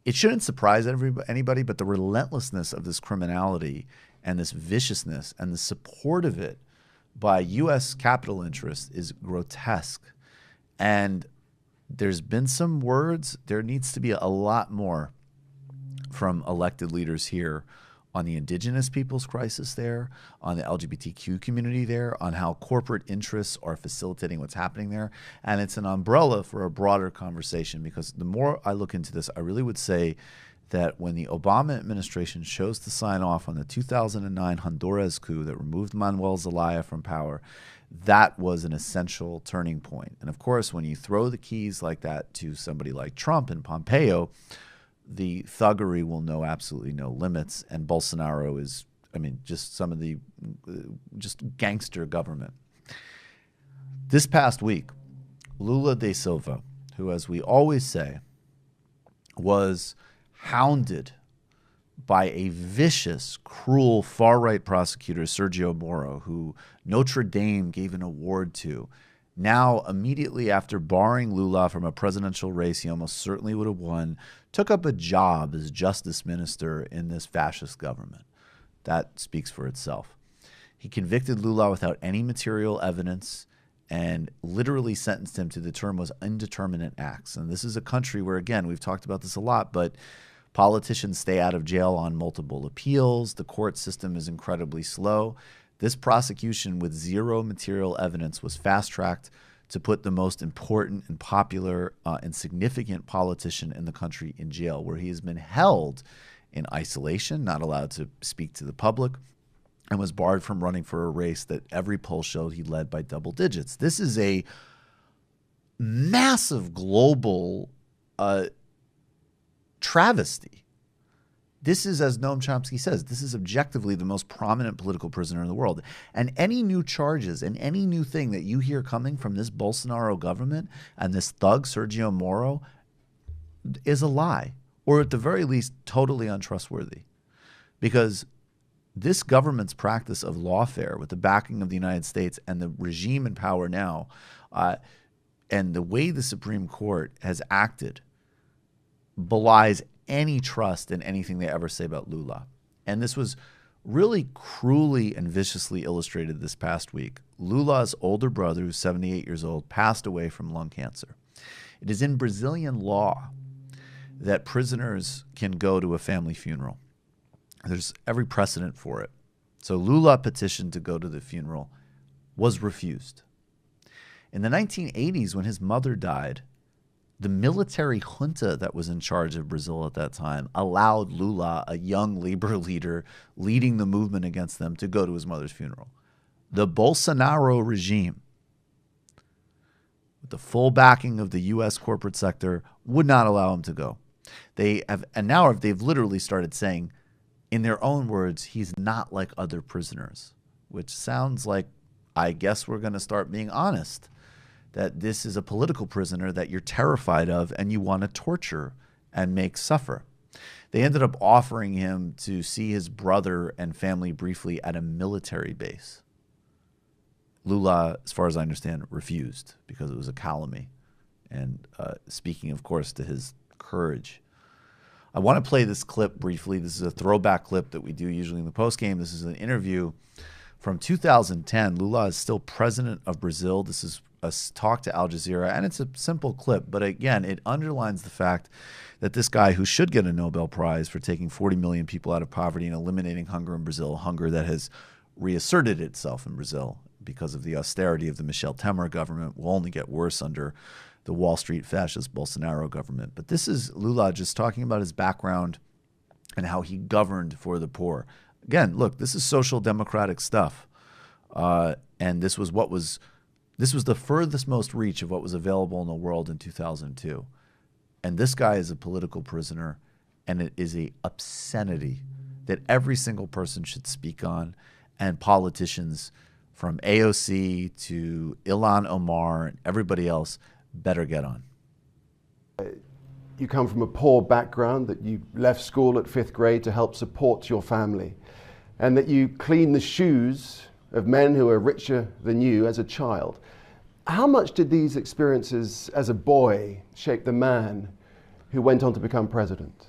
it shouldn't surprise anybody, but the relentlessness of this criminality and this viciousness and the support of it by U.S. capital interests is grotesque. And there's been some words. There needs to be a lot more from elected leaders here on the indigenous people's crisis there, on the LGBTQ community there, on how corporate interests are facilitating what's happening there. And it's an umbrella for a broader conversation, because the more I look into this, I really would say that when the Obama administration chose to sign off on the 2009 Honduras coup that removed Manuel Zelaya from power, that was an essential turning point. And of course, when you throw the keys like that to somebody like Trump and Pompeo, the thuggery will know absolutely no limits. And Bolsonaro is, I mean, just some of the just gangster government. This past week, Lula da Silva, who, as we always say, was hounded by a vicious, cruel, far-right prosecutor, Sergio Moro, who Notre Dame gave an award to. Now, immediately after barring Lula from a presidential race he almost certainly would have won, took up a job as justice minister in this fascist government. That speaks for itself. He convicted Lula without any material evidence and literally sentenced him to the term was indeterminate acts. And this is a country where, again, we've talked about this a lot, but politicians stay out of jail on multiple appeals. The court system is incredibly slow. This prosecution with zero material evidence was fast-tracked to put the most important and popular and significant politician in the country in jail, where he has been held in isolation, not allowed to speak to the public, and was barred from running for a race that every poll showed he led by double digits. This is a massive global travesty. This is, as Noam Chomsky says, this is objectively the most prominent political prisoner in the world. And any new charges and any new thing that you hear coming from this Bolsonaro government and this thug, Sergio Moro, is a lie, or at the very least, totally untrustworthy. Because this government's practice of lawfare with the backing of the United States and the regime in power now, and the way the Supreme Court has acted, belies any trust in anything they ever say about Lula. And this was really cruelly and viciously illustrated this past week. Lula's older brother, who's 78 years old, passed away from lung cancer. It is in Brazilian law that prisoners can go to a family funeral. There's every precedent for it. So Lula petitioned to go to the funeral, was refused. In the 1980s, when his mother died, the military junta that was in charge of Brazil at that time allowed Lula, a young labor leader leading the movement against them, to go to his mother's funeral. The Bolsonaro regime, with the full backing of the U.S. corporate sector, would not allow him to go. They've literally started saying, in their own words, he's not like other prisoners, which sounds like, I guess we're going to start being honest, that this is a political prisoner that you're terrified of and you want to torture and make suffer. They ended up offering him to see his brother and family briefly at a military base. Lula, as far as I understand, refused because it was a calumny. And speaking, of course, to his courage. I want to play this clip briefly. This is a throwback clip that we do usually in the postgame. This is an interview from 2010. Lula is still president of Brazil. This is a talk to Al Jazeera, and it's a simple clip, but again, it underlines the fact that this guy, who should get a Nobel Prize for taking 40 million people out of poverty and eliminating hunger in Brazil, hunger that has reasserted itself in Brazil because of the austerity of the Michel Temer government, will only get worse under the Wall Street fascist Bolsonaro government. But this is Lula just talking about his background and how he governed for the poor. Again, look, this is social democratic stuff. And this was the furthest most reach of what was available in the world in 2002. And this guy is a political prisoner, and it is a obscenity that every single person should speak on, and politicians from AOC to Ilhan Omar and everybody else better get on. You come from a poor background, that you left school at 5th grade to help support your family, and that you clean the shoes of men who are richer than you as a child. How much did these experiences as a boy shape the man who went on to become president?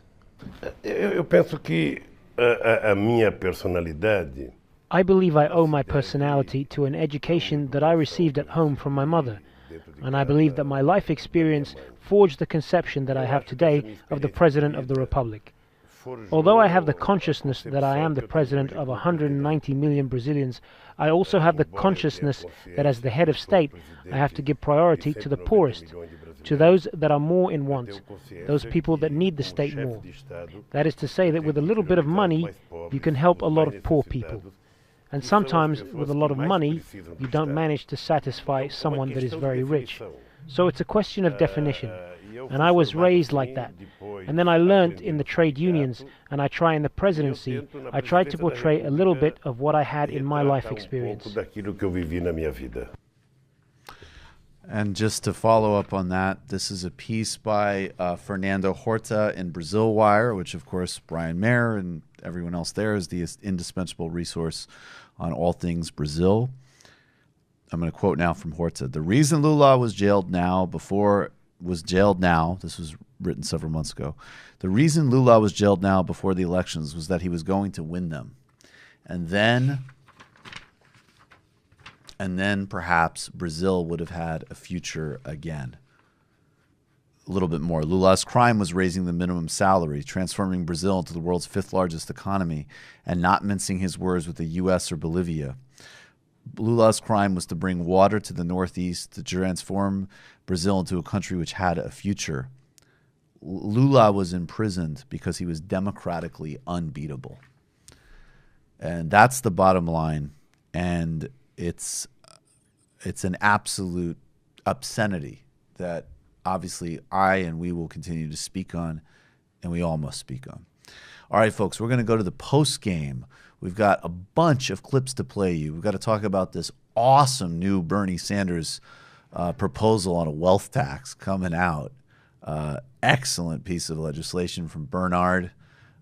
Eu penso que a minha personalidade. I believe I owe my personality to an education that I received at home from my mother, and I believe that my life experience forged the conception that I have today of the President of the Republic. Although I have the consciousness that I am the president of 190 million Brazilians, I also have the consciousness that as the head of state, I have to give priority to the poorest, to those that are more in want, those people that need the state more. That is to say that with a little bit of money, you can help a lot of poor people. And sometimes with a lot of money, you don't manage to satisfy someone that is very rich. So it's a question of definition. And I was raised like that. And then I learned in the trade unions, and I try in the presidency, I tried to portray a little bit of what I had in my life experience. And just to follow up on that, this is a piece by Fernando Horta in Brazil Wire, which of course Brian Mayer and everyone else there is the indispensable resource on all things Brazil. I'm going to quote now from Horta. The reason Lula was jailed now, this was written several months ago. The reason Lula was jailed now before the elections was that he was going to win them. And then perhaps Brazil would have had a future again. A little bit more. Lula's crime was raising the minimum salary, transforming Brazil into the world's 5th largest economy, and not mincing his words with the U.S. or Bolivia. Lula's crime was to bring water to the Northeast, to transform Brazil into a country which had a future. Lula was imprisoned because he was democratically unbeatable. And that's the bottom line. And it's an absolute obscenity that obviously I and we will continue to speak on, and we all must speak on. All right, folks, we're going to go to the post game. We've got a bunch of clips to play you. We've got to talk about this awesome new Bernie Sanders proposal on a wealth tax coming out. Excellent piece of legislation from Bernard.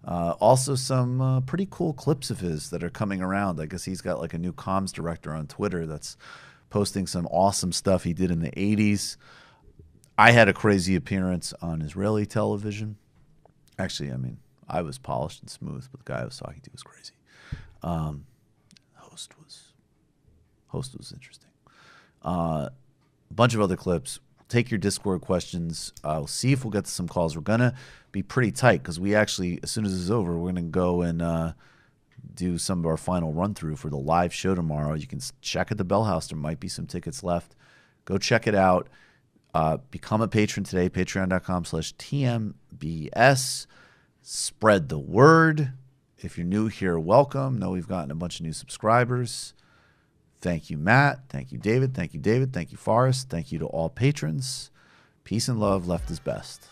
Also some pretty cool clips of his that are coming around. I guess he's got like a new comms director on Twitter that's posting some awesome stuff he did in the 80s. I had a crazy appearance on Israeli television. Actually, I mean, I was polished and smooth, but the guy I was talking to was crazy. Host was interesting. A bunch of other clips. Take your Discord questions. I'll see if we'll get to some calls. We're going to be pretty tight because we actually, as soon as this is over, we're going to go and do some of our final run-through for the live show tomorrow. You can check at the Bell House. There might be some tickets left. Go check it out. Become a patron today, patreon.com/TMBS. Spread the word. If you're new here, welcome. Know we've gotten a bunch of new subscribers. Thank you, Matt. Thank you, David. Thank you, David. Thank you, Forrest. Thank you to all patrons. Peace and love. Left is best.